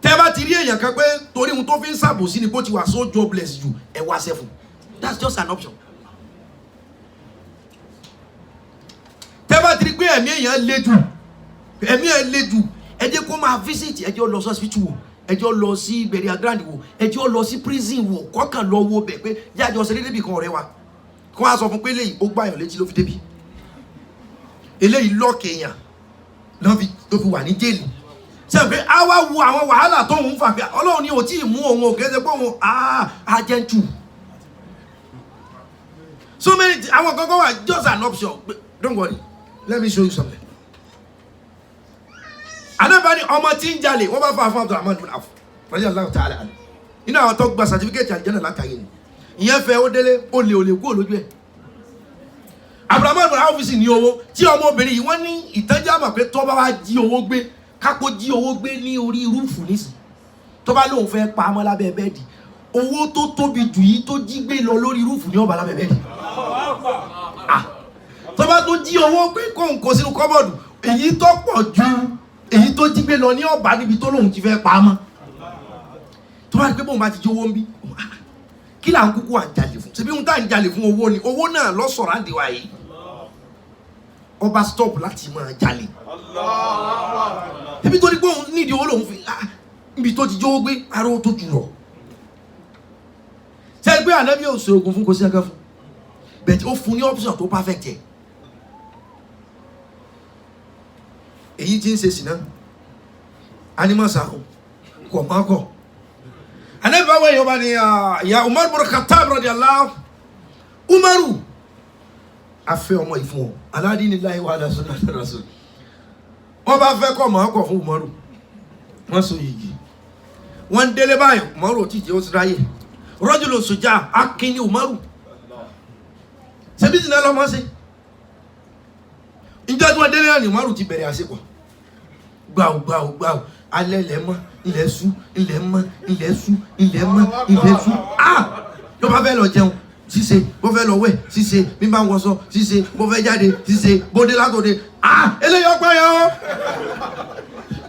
Tẹ́ bá ti rí èèyàn kan pé torí ohun tó fi ń ṣàbòsí ni bó ti wà so jobless jù ẹ wá ṣẹ́ fún, that's just an option. Tẹ́ bá ti rí pé ẹ̀mí èèyàn le jù ẹ jẹ́ kó máa visit, ẹ jẹ́ lọ sí hospital wò, ẹ jẹ́ lọ sí burial ground wò, ẹ jẹ́ lọ sí prison wò, kọ́kàn lọ wo bẹ̀ pé jájọ ṣe dédé bì kan ọ̀rẹ́ wa kó wá sọ fún pé eléyìí ó gbàyàn létí ló fi débi, eléyìí lọ́ọ̀kì èèyàn ló fi wà ní jẹ́ẹ̀lì. Ṣé pé a wá wo àwọn wàhálà tó ń fà pé Ọlọ́run ni ò tí ì mú òun ò kéde pé òun agẹ́ntù. So many àwọn kankan wà just an option. Don't worry, let me show you something. Anábàání ọmọ tí ń jalè wọ́n bá fà fún Abdurrahman bin Auf radiyallahu ta'ala anhu. Nínú àwọn tó gba certificate àlùjánnà látàyè ni. Ìyẹn fẹ́ ó délé ó lè kú olójú ẹ̀. Abdurrahman bin Auf sì ní owó tí ọmọbìnrin yìí wọ́n ní ìtẹ́jà mọ̀ pé tó bá wá jí owó gbé kápò jí owó gbé ní orí rúùfù nísìn tó bá lóun fẹ́ pa mọ́ lábẹ́ bẹ́ẹ̀dì owó tó tóbi jù yìí tó jí gbé lọ lórí rúùfù ní ọba lábẹ́ bẹ́ẹ̀dì. Tó bá tó jí owó gbé kóhùn kó sínú kọ́bọ̀dù èyí tó pọ̀ ju èyí tó jí gbé lọ ní ọba níbi tó lóun ti fẹ́ pa mọ́. Tó bá rí pé bóun bá ti jí owó ń bí kí là ń kúkú à ń jalè fún, ṣebí ohun tá à ń jalè fún owó ni, owó náà lọ sọ̀rọ̀ àǹdíwá yìí ọba stop láti máa jalè. Ebi tó ní pé òun nídìí owó lòun fi níbi tó ti jówó gbé aró tó jù lọ. Ṣé gbé Ànábì ò ṣe oògùn fún kò sí ẹ̀ka fún bẹ̀tẹ̀ ó fún ní option tó perfect ẹ̀. Èyí tí ń ṣe sìnà animasa kọ̀ máa kọ̀. Ànábì báwo èèyàn bá ní ìyá Umar bin Khattab radiyallahu Umaru afẹ́ ọmọ ìfún ọ aládìníláì wà lásán náà rasul wọ́n bá fẹ́ kọ́ mọ́ ọkọ̀ fún Umaru wọ́n so yìí wọ́n délé báyìí Umaru tí jẹ́ ó ti ráyè rajulun suja akíní Umaru ṣebí ti náà lọ́mọ́ sí ìjọ tí wọ́n délé náà ni Umaru ti bẹ̀rẹ̀ àṣepọ̀ gbàù alẹ́ ilẹ̀ mọ́ ilẹ̀ sú ilẹ̀ mọ́ ilẹ̀ sú ilẹ̀ mọ́ ilẹ̀ sú ló bá fẹ́ lọ jẹun ṣíṣe bó fẹ́ lọ wẹ̀ ṣíṣe bí bá ń wọṣọ ṣíṣe bó fẹ́ jáde ṣíṣe bóde látòde eléyìí ọgbà yẹn o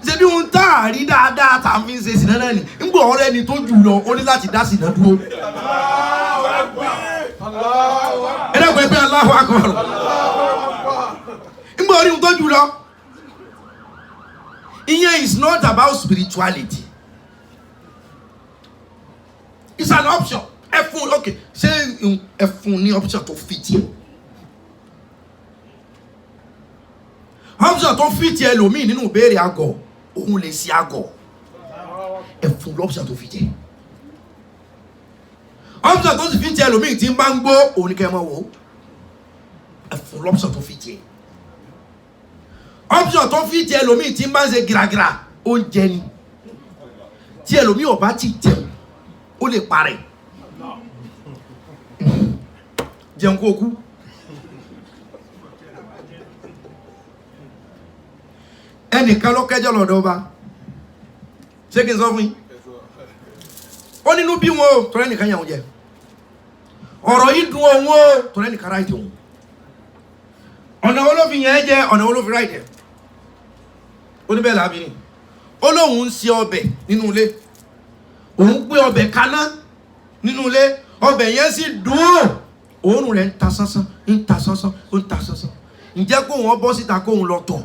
ṣe bí ohun tá a rí dáadáa tá a fi ń ṣe sìnà náà ni ń gbọ́ ọ̀rẹ́ ni tó jù lọ ó ní láti dá sìnà dúró. ẹ dẹ́kun ẹgbẹ́ Allahu Akbar ń gbọ́ orí ohun tó jù lọ. Ìyẹn is not about spirituality, it's an option. Ẹfun okay ṣé ẹfun ní option tó fit yẹ option tó fit yẹ lòmíì nínú ìbéèrè àgọ òun lè ṣe àgọ ẹfun lọ́ption tó fit yẹ option tó sì fit yẹ lòmíì tí ń bá ń gbó òun kẹ́ ẹ mọ̀ wò ẹfun lọ́ption tó fit yẹ option tó fit yẹ lòmíì tí ń bá ń ṣe gíragíra oúnjẹ ni tí ẹlòmíì ò bá ti jẹun ó lè parẹ́. Jẹun kó kú ẹnìkan ló kẹjọ lọ́dọ̀ ọba ṣé kí n sọ fún yín ó nínú bí wọn o tọrẹ nìkan yàwó jẹ ọ̀rọ̀ yìí dùn òun o tọrẹ nìkan ráìtì òun ọ̀nà wo ló fi yẹn jẹ ọ̀nà wo ló fi ráìtì ó ní bẹ́ẹ̀ làbí ni ó lóun ń ṣe ọbẹ̀ nínú ilé òun gbé ọbẹ̀ kaná nínú ilé ọbẹ̀ yẹn sì dùn òórùn rẹ̀ ń ta sánsán ń ta sánsán ó ń ta sánsán ǹjẹ́ kó wọn bọ́ síta kó wọn lọ tọ̀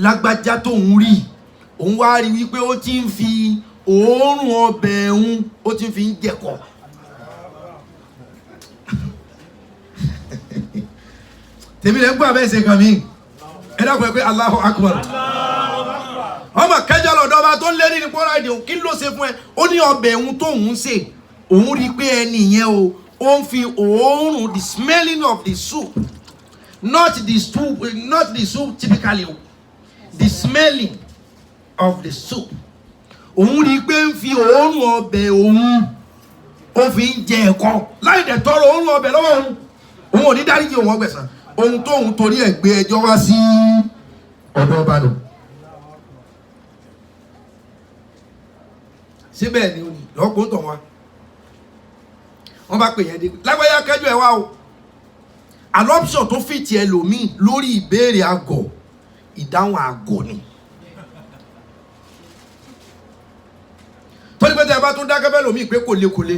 lágbájá tóun rí òun wá rí wípé ó ti ń fi òórùn ọbẹ̀ òun ó ti ń fi ń jẹ̀kọ. tèmi lè ń gbọ́ abẹ́ ṣe kàn mí ẹ dákun ẹ pé Allahu Akbar ọmọ kẹjọ lọ́dọ̀ ọba tó ń lérí ní pọ́nrán èdè kí ló ṣe fún ẹ ó ní ọbẹ̀ òun tóun ṣe òun rí i pé ẹni yẹn o ó ń fi òórùn the smelling of the soup not the soup typically the smelling of the soup òun rí i pé ń fi òórùn ọbẹ̀ òun ó fi ń jẹ ẹ̀kọ́ láì dẹ̀ tọrọ òórùn ọbẹ̀ lọ́wọ́ òun ò ní dáríjì òun ọgbẹ̀sán ohun tóun torí ẹ̀ gbé ẹjọ́ wá sí ọ̀dọ̀ ọba nù. síbẹ̀ ni o ní lọ́gbọ́n tọ̀ wá wọ́n bá pè yẹn dé lágbáyà kẹjọ ẹ̀ wá o adoption tó fìtì ẹlòmíì lórí ìbéèrè àgọ̀ ìdáhùn àgọ̀ ni. tó ní pé tẹ́ ẹ bá tún dákẹ́ bẹ́ẹ̀ lòmíì pé kòlékòlé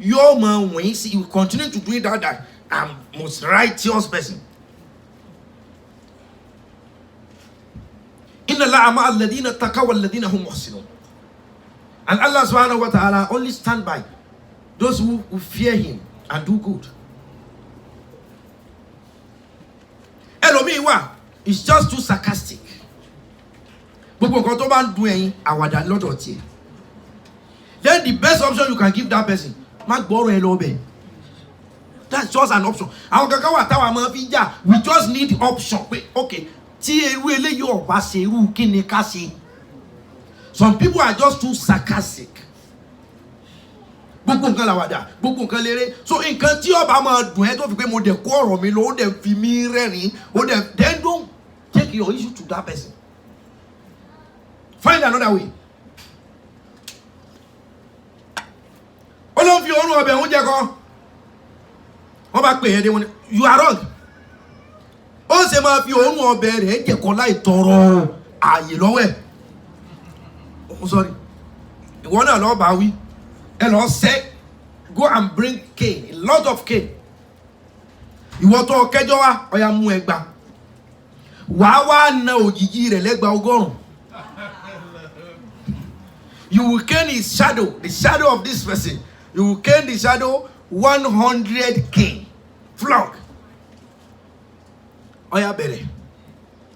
yóò máa wọ̀nyí sí you continue to do it that I'm most righteous person. inna Allaha ma'a alladhina taqaw walladhina hum muhsinun. And Allah subhanahu wa ta'ala only stand by those who fear him and do good. Ẹlòmíì wà is just too sarcastic. Gbogbo nǹkan tó bá ń dùn ẹ̀yin àwàdà lọ́dọ̀ tiẹ̀. Then the best option you can give that person má gbọ́rọ̀ ẹ lọ bẹ̀. That's just an option. Àwọn kankan wà táwa máa fi jà we just need option pé okay tí irú eléyìí ọ̀bá ṣe irú kí ni ká ṣe. Some people are just too sarcastic. Gbogbo nǹkan làwàdà, gbogbo nǹkan léré. So nǹkan tí ọba máa dùn ẹ́ tó fi pé mo dẹ̀ kó ọ̀rọ̀ mi lọ, ó dẹ̀ fi mí rẹ́rìn, ó dẹ̀ then don't take your issue to that person. Find another way. Ó ló ń fi òórùn ọbẹ̀ oúnjẹ kan. Wọ́n bá pè é dé wọn ni you are wrong. Ó ṣe máa fi òórùn ọbẹ̀ rẹ̀ jẹ̀kọ́ láì tọrọ ààyè lọ́wọ́ ẹ̀. Oh, sorry. Ìwọ náà lọ́ọ́ bá wí. Ẹ lọ́ọ́ sẹ́ go and bring cane, a lot of cane. Ìwọ tó kẹjọ wá ọ̀ya mú ẹgbà. Wàá wá na òjìji rẹ̀ lẹ́gbàá ọgọ́rùn-ún. You will cane his shadow, the shadow of this person. You will cane the shadow 100 cane. Flog. Ọ̀ya bẹ̀rẹ̀.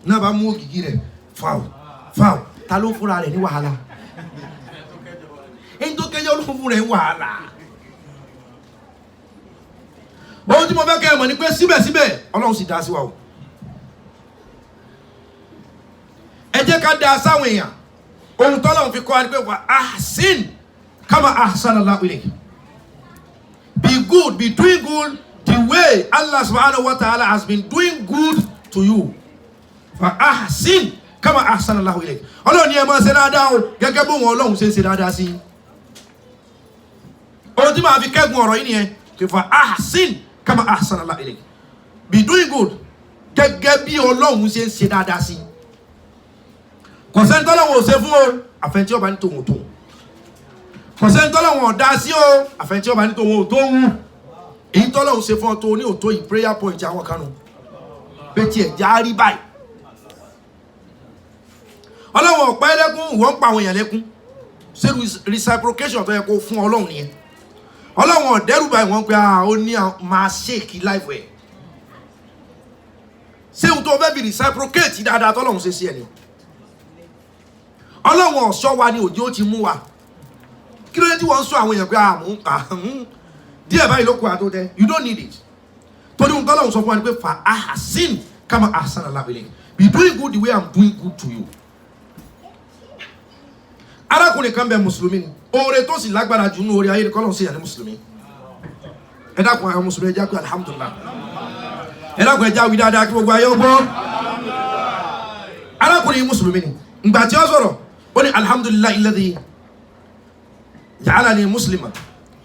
Náà bá mú òjìji rẹ̀ foul. Ta ló fúnra rẹ̀ ní wàhálà? Ẹni tó kẹjọ ló fún rẹ̀ ní wàhálà. Ohun tí mo fẹ́ kẹ́ ẹ mọ̀ ni pé síbẹ̀síbẹ̀ Ọlọ́run sì dá sí wa o. Ẹ jẹ́ ká dá sáwọn èèyàn. Ohun tọ́lọ́run fi kọ́ wa ni pé wà ahsin kama ahsana Allahu ilayk. Be good, be doing good the way Allah subhanahu wa ta'ala has been doing good to you. Fa ahsin kama ahsana Allahu ilayk. Ọlọ́run ni ẹ máa ṣe dáadáa o gẹ́gẹ́ bó wọn Ọlọ́run ṣe dáadáa sí. Ohun tí màá fi kẹ́gun ọ̀rọ̀ yìí nìyẹn kí fa ahsin kama ahsana Allahu ilayk. Be doing good gẹ́gẹ́ bí Ọlọ́run ṣe dáadáa sí. Kọ̀sẹ́ni tọ́lọ́run ò ṣe fún o àfẹ́ntí ọba ní tòun ò tóun. Kọ̀sẹ́ni tọ́lọ́run ò dá sí o àfẹ́ntí ọba ní tòun ò tóun. Èyí tọ́lọ́run ṣe fún ọ tó ní òtó yìí prayer point àwọn kanu. Bẹ́ẹ̀ tiẹ̀ já rí báyìí. Ọlọ́run ọ̀pá ẹlẹ́kún ìwọ́n ń pa àwọn èèyàn lẹ́kún. Ṣé reciprocation tó yẹ kó fún Ọlọ́run nìyẹn? Ọlọ́run ọ̀dẹ́rùbà ìwọ̀n pé ó ní máa ṣèkì láìpẹ́. Ṣé ohun tó fẹ́ fi reciprocate dáadáa tọ́lọ́run ṣe sí ẹ̀ ni? Ọlọ́run ọ̀ṣọ́ wa ni òjò ti mú wa. Kí ló dé tí wọ́n ń sọ àwọn èèyàn pé díẹ̀ báyìí ló kù àtó tẹ́? You don't need it. Torí ohun tọ́lọ́run sọ fún wa ni pé fa ahsin kama ahsana Allahu ilayk. Be doing good the way I'm doing good to you. Arákùnrin kan bẹ mùsùlùmí ni oore tó sì lágbára jù nínú oore ayé ni kọ́lọ́run sí yàn ní mùsùlùmí. Ẹ dákun àwọn mùsùlùmí ẹ já pé alhamdulillah. Ẹ dákun ẹ já wí dáadáa kí gbogbo ayé ó gbọ́. Arákùnrin mùsùlùmí ni ìgbà tí ó sọ̀rọ̀ ó ní alhamdulillahi alladhi ja'alani musliman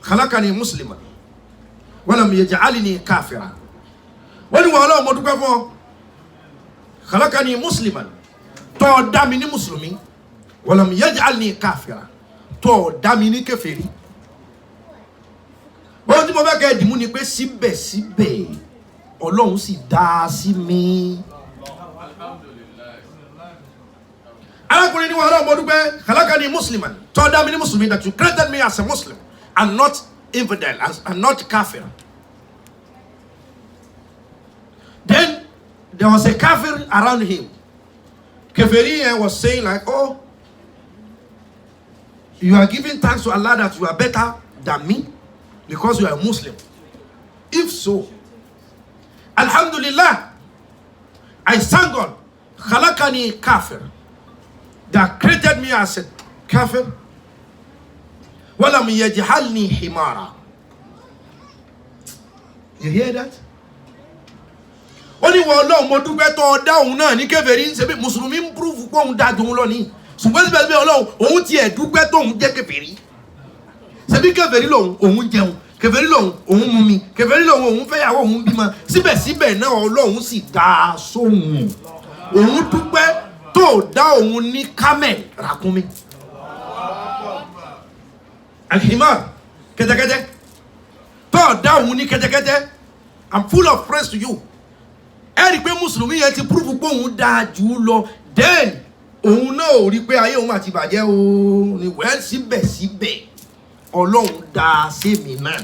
khalaqani musliman wa lam yaj'alni kafiran. Ó ní wọ́n Ọlọ́run mo dúpẹ́ fún ọ khalaqani musliman tó dá mi ní mùsùlùmí walam yaj'alni kafira tó dá mi ní kèfèrí. tí mo fẹ́ kẹ́ dìmú ni pé síbẹ̀síbẹ̀ Ọlọ́run sì dá sí mi. Arákùnrin ni wọn Ọlọ́run mo dúpẹ́ khalaqani musliman tó dá mi ní mùsùlùmí, that you created me as a Muslim and not infidel and not kafir. Then there was a kafir around him. Keferi was saying like, oh, you are giving thanks to Allah that you are better than me because you are a Muslim. If so, Alhamdulillah, I thank God, khalaqani kafir, that created me as a kafir, walam yaj'alni himara. You hear that? Only one Ọlọ́run mo dúpẹ́ tó dá òun náà ní kèfèrí ṣe bí mùsùlùmí ń prove pé òun dá dùn lọ ní ṣùgbọ́n síbẹ̀ Ọlọ́run òun tiẹ̀ dúpẹ́ tó òun jẹ́ kèfèrí ṣe bí kèfèrí lòun òun jẹun kèfèrí lòun òun mú mi kèfèrí lòun òun fẹ́yàwó òun bímọ síbẹ̀síbẹ̀ náà Ọlọ́run sì dá sóhun òun dúpẹ́ tó dá òun ní camel ràkúnmí alhimar kẹ́tẹ́kẹ́tẹ́ tó dá òun ní kẹ́tẹ́kẹ́tẹ́. I'm full of praise to you. Ẹ rí pé mùsùlùmí yẹn ti prove pé òun dáa jù ú lọ, then òun náà ò rí pé ayé òun àti ìbàjẹ́ o ní wẹ́ẹ́ síbẹ̀síbẹ̀ Ọlọ́run dá sẹ́mi náà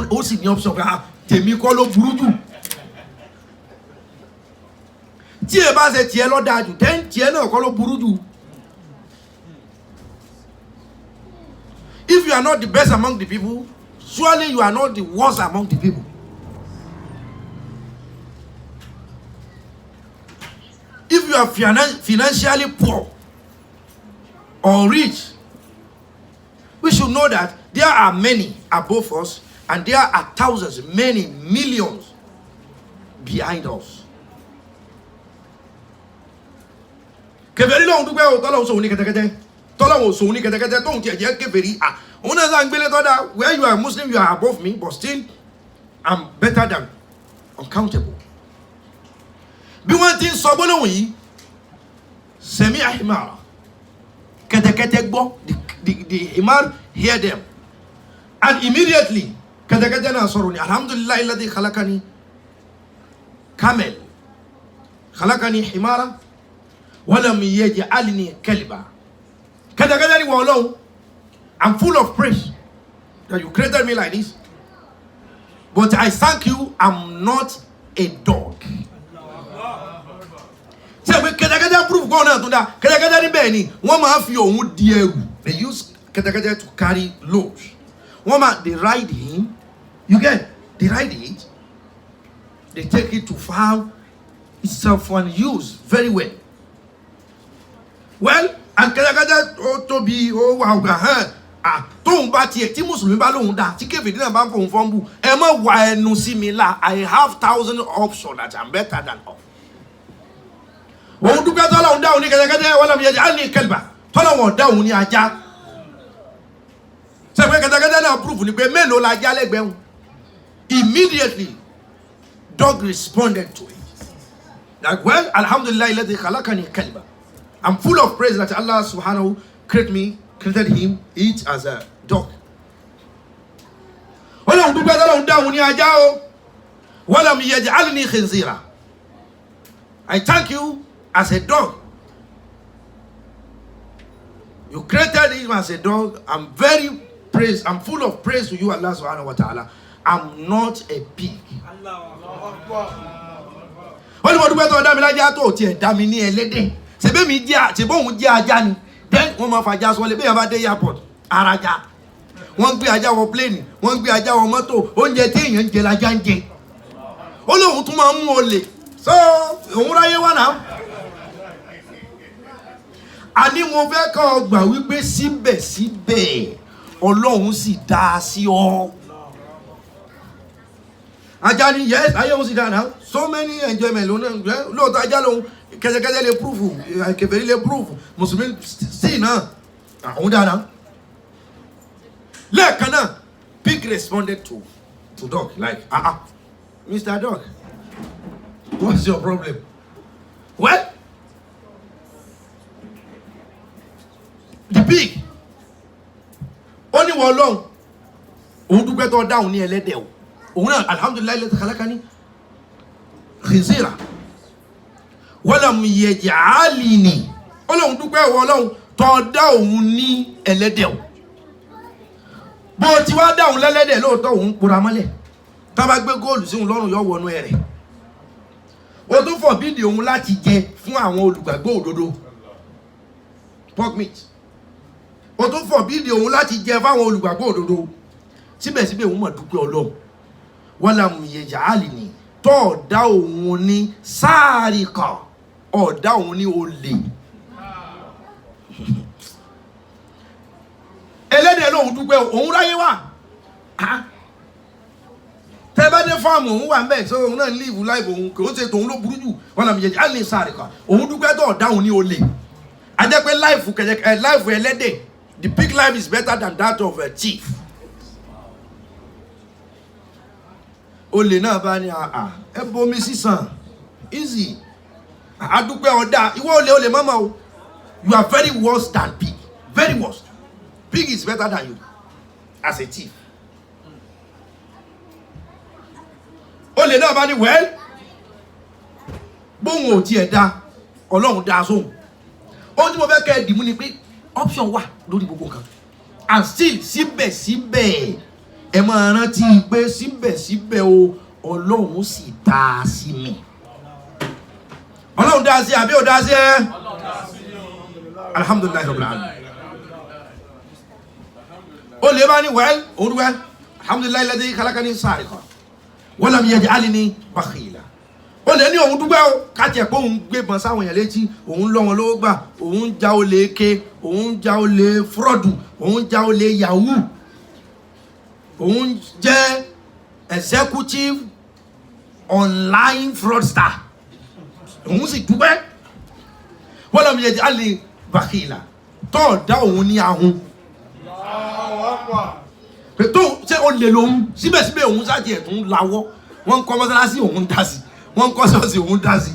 ó sì ní option pé tèmi kọ́ ló burú jù tí ẹ bá ṣe tiẹ̀ lọ dáa jù then tiẹ̀ náà kọ́ ló burú jù. If you are not the best among the people, surely you are not the worst among the people. If you are financially poor or rich, we should know that there are many above us and there are thousands, many millions behind us. Kèfèrí lòun dúpẹ́ o tọ́lọ́hun sòun ní kẹ́tẹ́kẹ́tẹ́ tọ́lọ́hun sòun ní kẹ́tẹ́kẹ́tẹ́ tóun tiẹ̀ jẹ́ kèfèrí òun náà sàn gbélé tọ́da where you are Muslim you are above me but still I'm better than uncountable. Bí wọ́n ti ń sọ gbólóhùn yìí sẹ̀mí àhìmá kẹ́tẹ́kẹ́tẹ́ gbọ́ the himar hear them and immediately kẹ́tẹ́kẹ́tẹ́ náà sọ̀rọ̀ ní alhamdulillahi alladhi khalaqani camel khalaqani himara walam yaj'alni kalba. Kẹ́tẹ́kẹ́tẹ́ ni wọ́n Ọlọ́run, I'm full of praise that you created me like this, but I thank you I'm not a dog. Ṣé pé kẹ́tẹ́kẹ́tẹ́ proof kọ́ náà tó dá kẹ́tẹ́kẹ́tẹ́ níbẹ̀ ni wọ́n máa fi òun di ẹrù. They use kẹ́tẹ́kẹ́tẹ́ to carry loads. They ride him, you get, they ride it, they take it to farm itself and use very well. Well, and kẹ́tẹ́kẹ́tẹ́ tó bí ó wà ọ̀gá hàn tóun bá tiẹ̀ tí mùsùlùmí bá lóun dá tí kèfèrí náà bá ń fòun fọ́nbù ẹ má wà ẹnu sí mi la I have 1,000 options that I'm better than all. Òun dúpẹ́ tọ́lọ́hun dá òun ní kẹ́tẹ́kẹ́tẹ́ wọ́n lọ́mọ yẹn á ní kẹlbà tọ́lọ́hun dá òun ní ajá. Ṣé pé kẹ́tẹ́kẹ́tẹ́ náà proof ni pé mélòó la ajá lẹ́gbẹ̀ẹ́ wọn. Immediately dog responded to it. Like, well, alhamdulillah alladhi khalaqani kalba. I'm full of praise that Allah subhanahu created him each as a dog. Ọlọ́run dúpẹ́ tọ́lọ́hun dá òun ní ajá o. Walam yaj'alni khinzira. I thank you as a dog. You created him as a dog. I'm full of praise to you, Allah subhanahu wa ta'ala. I'm not a pig. Wọ́n ní mo dúpẹ́ tọ́ dá mi lájá tó tiẹ̀ dá mi ní ẹlẹ́dẹ̀. Ṣebí mi jẹ́ ṣebí òun jẹ́ ajá ni. Then wọ́n máa fàjà sọ́lé bí yẹn bá dé airport araja. Wọ́n gbé ajá wọ plane, wọ́n gbé ajá wọ mọ́tò, oúnjẹ tí èèyàn ń jẹ lajá ń jẹ. Ó lóun tún máa ń mú olè. So òun ráyé wá náà. Àní mo fẹ́ kọ́ gbà wípé síbẹ̀síbẹ̀ Ọlọ́run sì dá sí ọ. Ajá ni yes ayé òun sì dá náà. So many enjoyment lóòótọ́ ajá lòun kẹ́tẹ́kẹ́tẹ́ lè prove kèfèrí lè prove mùsùlùmí sí náà àwọn dáadáa. Lẹ́ẹ̀kan náà pig responded to dog like Mr. Dog, what's your problem? Well, the pig only one long òun dúpẹ́ tó dáhùn ní ẹlẹ́dẹ̀ o òun náà alhamdulilayi lẹ́tọ̀ kálákání khinzira walam yaj'alni ọlọ́run dúpẹ́ ìwọ ọlọ́run tó dá òun ní ẹlẹ́dẹ̀ o bó ti wá dáhùn lẹ́lẹ́dẹ̀ lóòótọ́ òun pòrà mọ́lẹ̀ tá bá gbé góòlù sí òun lọ́rùn yọ wọnú ẹ̀rẹ̀ ó tún fọ̀bídì òun láti jẹ fún àwọn olùgbàgbọ́ òdodo pork meat ó tún fọ̀bídì òun láti jẹ fáwọn olùgbàgbọ́ òdodo síbẹ̀síbẹ̀ òun mọ̀ dúpẹ́ ọlọ́run walam yaj'alni tó ọ̀dá òun ní sáàríkà ọ̀dá òun ní olè ẹlẹ́dẹ̀ lóhun dúpẹ́ òun ráyé wà tẹ́bẹ́dẹ́ fáàmù òun wà ń bẹ̀ so òun náà live life òun kò ń ṣe tòun ló burú jù walam yaj'alni sáàríkà òun dúpẹ́ tó ọ̀dá òun ní olè a jẹ́ pé life ẹlẹ́dẹ̀ the big life is better than that of a thief. olè náà bá ní ẹ bomi sísan easy àdúpẹ́ ọ̀dà ìwọ olè mọ́mọ́ o you are very worse than pig very worse pig is better than you as a thief. olè náà bá ní well bóun ò tiẹ̀ da ọlọ́run da sóhun ohun tí mo fẹ́ kẹ́ ẹ dìmú ni pé option wà lórí gbogbo nǹkan and still síbẹ̀síbẹ̀ ẹ máa rántí pé síbẹ̀síbẹ̀ o ọlọ́run sì dá sí mi ọlọ́run dá sí àbí ò dá sí ẹ alhamdulilayi rabbil alamin o lè bá ní wẹ́l òun wẹ́l alhamdulilayi lẹ́dí kálákání sáàríkà walam yaj'alni bakhila o lè ní òun dúpẹ́ o káàtì ẹ̀pọ̀ òun gbébọn sáwọn èèyàn létí òun lọ́ wọn lówó gbà òun já olè ké òun já olè fúrọ́dù òun já olè yahoo òun jẹ́ executive online fraudster òun sì dúpẹ́ walam yaj'alni bakhila tó dá òun ní ahun tó ṣe o lè lòun síbẹ̀síbẹ̀ òun sáàtì ẹ̀tún lawọ́ wọ́n ń kọ́ mọ́sálásí òun dá sí wọ́n ń kọ́ ṣọ́ọ̀ṣì òun dá sí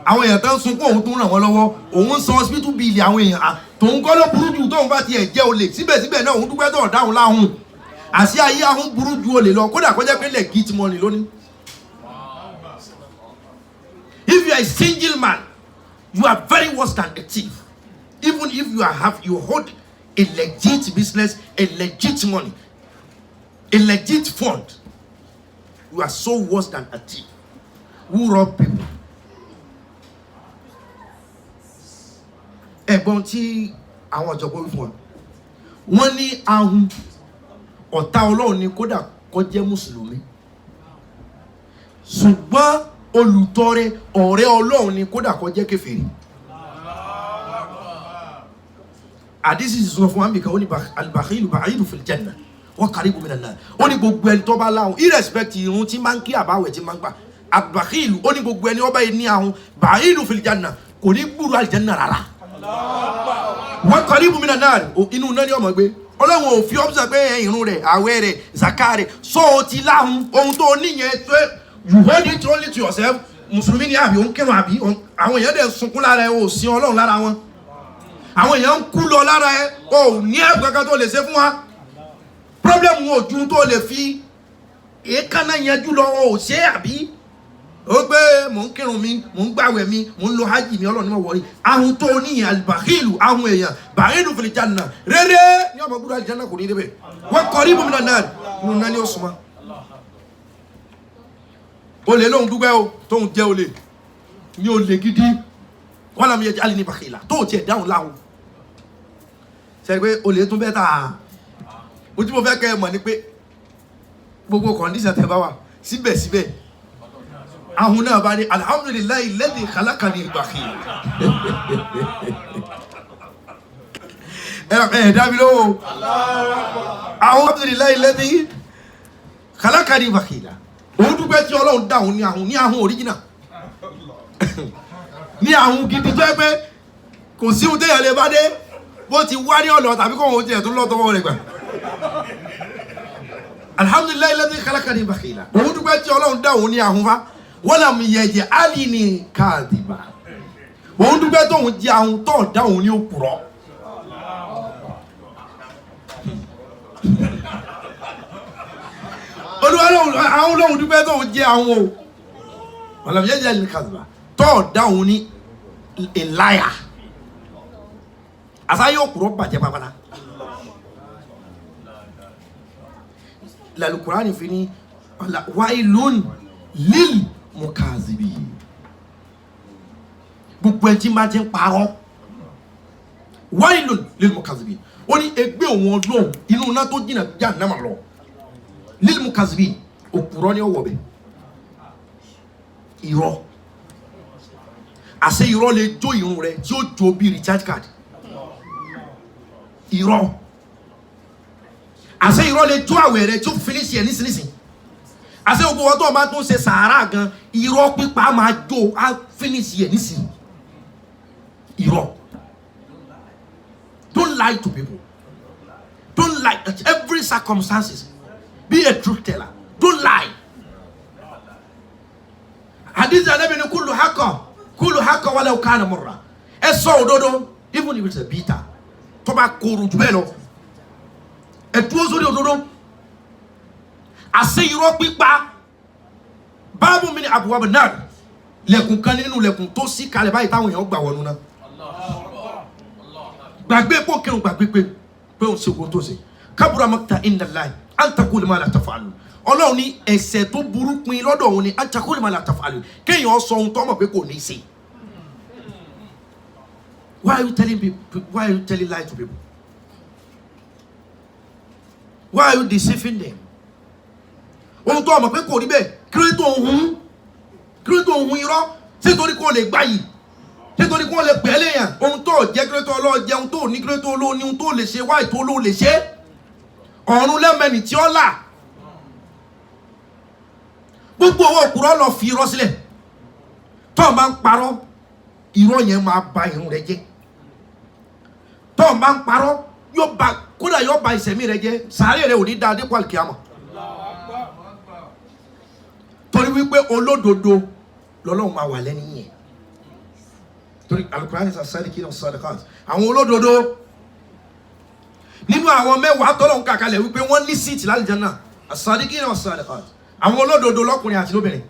àwọn èèyàn tó ń sunkún òun tó ń ràn wọ́n lọ́wọ́ òun san hospital bill àwọn èèyàn tòun kọ́ ló burú jù tóun bá tiẹ̀ jẹ́ olè síbẹ̀síbẹ̀ náà òun dúpẹ́ tó dáhùn láhùn àṣì ayé ahun burú ju olè lọ kódà kó jẹ́ pé legit money lónìí. If you are a single man you are very worse than a thief even if you hold a legit business a legit money a legit fund you are so worse than a thief who rob people. ẹ̀gbọ́n tí àwọn ọ̀jọ̀gbọ́n wí fún wa wọ́n ní ahun ọ̀tá ọlọ́run ni kódà kó jẹ́ mùsùlùmí ṣùgbọ́n olùtọrẹ ọ̀rẹ́ ọlọ́run ni kódà kó jẹ́ kèfèrí. àdísì sọ fún wa nìkan ó ní al-bakhilu ba'idu fil janna wa qaribu minan nar ó ní gbogbo ẹni tó bá láhùn irrespect irun tí máa ń kí àbáwẹ̀ tí máa ń gbà al-bakhilu ó ní gbogbo ẹni ọba yìí ní ahun ba'idu fil janna kò ní gbúrú àlìjẹ́nà rárá wa qaribu minan nar inú náà ni ọmọ gbé ọlọ́run ò fi ọ́pùsà pé irun rẹ̀ àwẹ̀ rẹ̀ zaka rẹ̀ so ti láhùn ohun tó níyẹn tó you hold it only to yourself mùsùlùmí ni àbí òun kírun àbí àwọn èèyàn dẹ̀ sunkún lára ẹ ò sin ọlọ́run lára wọn àwọn èèyàn ń kú lọ lára ẹ ò ní ẹ̀bùn kankan tó lè ṣe fún wa problem wọn ò ju tó lè fi èékánná yanjú lọ ò ṣe àbí ó gbé mò ń kírun mi mò ń gbàwẹ̀ mi mò ń lo hajj mi ọlọ́run ní mo wọ̀rí ahun tó níyàn al-bakhilu ahun èèyàn ba'idu fil janna rere ní ọmọ gbúdọ̀ àlìjánnà kò ní débẹ̀ wa qaribu minan nar nínú náà ni ó súnmọ́ olè lóhun dúpẹ́ o tóhun jẹ́ olè ní olè gidi walam yaj'alni bakhila tó tiẹ̀ dáhùn láhùn ṣe pé olè tún bẹ́ tàà ojú mo fẹ́ kẹ́ ẹ mọ̀ ní pé gbogbo kọ̀ndíṣà tẹ́ bá wà síbẹ̀síbẹ̀ ahun náà bá ní alhamdulillahi alladhi khalaqani bakhila ẹ̀ dábí lówó alhamdulillahi alladhi khalaqani bakhila òun dúpẹ́ tí ọlọ́run dáhùn ní ahun original ní ahun gidi tó ẹ pé kò sí ohun téèyàn lè bá dé bó ti wá ní ọ̀nà tàbí kò wọ́n tiẹ̀ tó lọ́tọ́wọ́ rẹ̀ gbà alhamdulillahi alladhi khalaqani bakhila òun dúpẹ́ tí ọlọ́run dáhùn ní ahun fa walam yaj'alni kadhiba òun dúpẹ́ tóun jẹ́ ahun tó dáhùn ní òpùrọ́ àwọn olóhùn dúpẹ́ tó ń jẹ́ àwọn o wàlàbí yẹn jẹ́ kàdùbà tó dáhùn ní a liar àsáyé òkúrọ̀ bàjẹ́ pàpàlà lálùkùránì fi ní wailun lil mukazibin gbogbo ẹni tí máa ti ń parọ́ wailun lil mukazibin ó ní ẹgbẹ́ òun ọlọ́run inú iná tó jìnà jahannama lọ lil mukazibin òkúrọ̀ ní ọwọ́ bẹ̀ irọ́ àṣẹ irọ́ lè jó irun rẹ tí ó jó bí recharge card irọ́ àṣẹ irọ́ lè jó àwẹ̀ rẹ tí ó finish ẹ̀ nísinsìnyí àṣẹ gbogbo wọn tó máa tún ṣe sàárà gan irọ́ pípa máa jó á finish ẹ̀ nísinsìnyí irọ́. Don't lie to people. Don't lie at every circumstances. Be a truth teller. Don't lie. Hadith Anabi ni kullu haqqa walau kana murra. Eso òdodo, even if it's a bitter. Tó bá korò jù bẹ́ẹ̀ lọ. Ẹ dúró sórí òdodo. Àṣẹ irọ́ pípa. Báàbù mi ni abwab an-nar. Lẹ̀kùn kan nínú lẹ̀kùn tó ṣí kalẹ̀ báyìí táwọn èèyàn gbà wọnú náà. Gbàgbé pọ̀ kírun gbàgbé pé òun ṣe ogun tó ṣe kabura makta inda Allahi an taqulu ma la taf'alu Ọlọ́run ní ẹ̀ṣẹ̀ tó burú pin lọ́dọ̀ òun ni an taqulu ma la taf'alu kéèyàn sọ ohun tó mọ̀ pé kò ní ṣe. Why are you telling lies to people? Why are you deceiving them? Ohun tó mọ̀ pé kò rí bẹ́ẹ̀ kí ló tó hun irọ́ ṣé torí kò lè gbá yìí nítorí kí wọ́n lè pẹ̀lẹ́ yàn ohun tó jẹ́ kí ló tó ọlọ́ jẹun tó ní kí ló tó olóò ní ohun tó lè ṣe wáì tó olóò lè ṣe ọ̀run lẹ́mẹ̀ẹ́nì tí ó là gbogbo owó òkúrọ́ lọ fi irọ́ sílẹ̀ tó bá ń parọ́ irọ́ yẹn máa ba irun rẹ jẹ́ tó bá ń parọ́ kódà yóò ba ìṣẹ̀mí rẹ jẹ́ sàárè rẹ ò ní dáadé pọ̀ àlùkìyámà torí wípé olódodo lọ́lọ́run máa wà lẹ́ni yẹn torí alukurani as-sadiqina was-sadiqat àwọn olódodo nínú àwọn mẹ́wàá tọ́lọ̀ ń kàkalẹ̀ wípé wọ́n ní síìtì lálìjánnà as-sadiqina was-sadiqat àwọn olódodo lọ́kùnrin àti lóbìnrin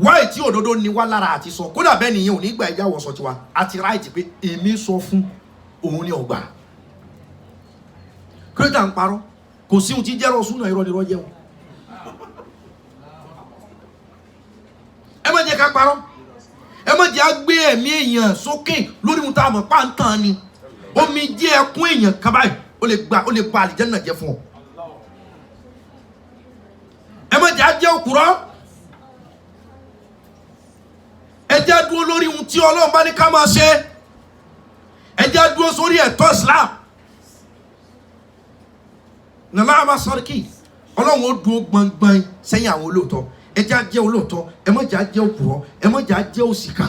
wáyé tí òdodo ní wá lára àti sọ kódà bẹ́ẹ̀ nìyẹn ò ní gbà ìjà wọ̀sọ̀ tiwa àti ráìtì pé èmi sọ fún òun ní ọgbà kírẹ́tà ń parọ́ kò sí ohun tí jẹ́rọ súnà irọ́ nírọ́ jẹun ẹ má jẹ́ ká parọ́ ẹ má jẹ́ á gbé ẹ̀mí èèyàn sókè lórí ohun tá a mọ̀ pàǹtàn ni omi jẹ́ ẹkún èèyàn kan báyìí ó lè ba àlìjánnà jẹ́ fún ọ ẹ má jẹ́ á jẹ́ òkúrọ́ ẹ jẹ́ á dúró lórí ohun tí Ọlọ́run bá ní ká máa ṣe ẹ jẹ́ á dúró sórí ẹ̀tọ́ Islam nàlá àmà sọ́ríkì Ọlọ́run ó dúró gbọ̀ngbọ̀n sẹ́yìn àwọn olóòótọ́ ẹ jẹ́ á jẹ́ olóòótọ́ ẹ má jẹ́ á jẹ́ òpùrọ́ ẹ má jẹ́ á jẹ́ òṣìkà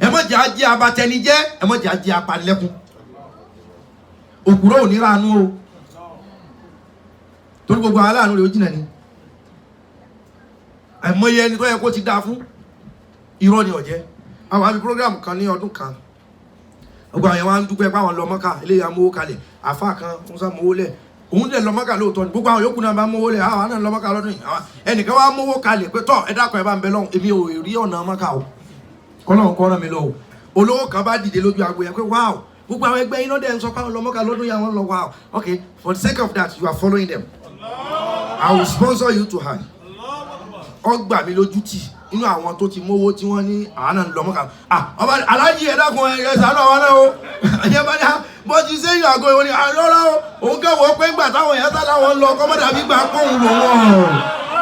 ẹ má jẹ́ á jẹ́ abatẹnijẹ́ ẹ má jẹ́ á jẹ́ apanilẹ́kún òpùrọ́ ò ní ránu o torí gbogbo àwọn aláàánú rẹ̀ ó jìnà ni àìmọye ẹni tó yẹ kó ti dáa fún irọ́ ni ọ̀jẹ́ àwọn àbí program kan ní ọdún kan gbogbo àwọn yẹn wá ń dúpẹ́ pé àwọn lọ Mọ́kà eléyà mówó kalẹ̀ àfáà kan ń sá mówó lẹ̀ òun dẹ̀ lọ Mọ́kà lóòótọ́ ni gbogbo àwọn yòókù náà bá mówó lẹ̀ àwọn náà lọ Mọ́kà lọ́dún yìí ẹnìkan wá mówó kalẹ̀ pé tọ́ ẹ dákun ẹ bá ń bẹ lọ́hùn èmi ò rí ọ̀nà Mọ́kà o kọ́lọ́hùn kọ́ ọ̀nà mi lọ o olówó kan bá dìde lójú agbo yẹn pé wow gbogbo àwọn ẹgbẹ́ iná dẹ̀ ń sọ pé àwọn lọ Mọ́kà lọ́dún yìí àwọn lọ wow okay for the sake of that you are following them I will sponsor you to hajj ọgbà mi lójú tì inú àwọn tó ti mówó tí wọ́n ní àwọn náà lọ Mọ́kà ọba aláàjì ẹ dákun ẹ ṣàánú àwọn náà o ẹ̀yẹ bá dá bó ti ṣe yọ àgọ́ ìwọ ni àlọ́lá o òun kẹwọ́ pé ńgbà táwọn èèyàn sá láwọn lọ kọ́mọ́dà bí gbà kóhùn lò wọ́n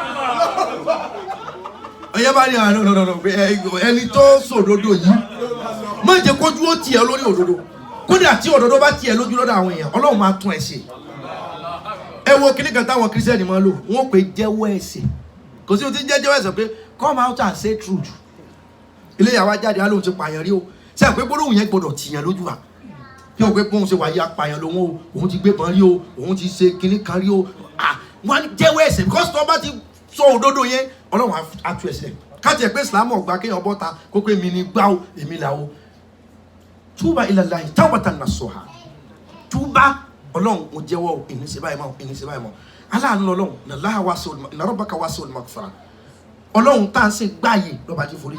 ẹ̀yẹ bá ní àlọ́ ẹni tó sòdodo yìí má jẹ́ kójú ó tiẹ̀ lórí òdodo kódà tí òdodo bá tiẹ̀ lójú lọ́dọ̀ àwọn èèyàn Ọlọ́run máa tún ẹ̀ ṣe ẹ wo kíní kan táwọn kírísítẹ́nì máa lò wọ́n pè jẹ́wọ́ ẹ̀ṣẹ̀ kò sí ohun tí jẹ́wọ́ ẹ̀ṣẹ̀ pé come out and say truth ilé ìyàwó ajáde alóhun ti pààyàn rí o ṣe àpé gbólóhùn yẹn gbọdọ̀ tìyàn lójú wa kí o pé bóun ṣe wáyé apààyàn lòun o òun ti gbé bọn rí o òun ti ṣe kíní kan rí o wọ́n jẹ́wọ́ ẹ̀ṣẹ̀ because tó bá ti sọ òdodo yẹn Ọlọ́run á tú ẹ̀ṣẹ̀ káàtì ẹ̀ pé Islam ọ̀gbà kéèyàn bọ́ta kó pé mi ní gbá o èmi là o túbà ilallahi tawbatan nasuha túbà Ọlọ́run mo jẹ́wọ́ ìní ṣe báyìí mọ́ ìní ṣe báyìí mọ́ aláàánú ọlọ́run nàláhà wá sí olùmọ̀ ìnàrọ́bàkà wá sí olùmọ̀ kọfàrà ọlọ́run tá à ń sìn gbáàyè lọ́ba jí forí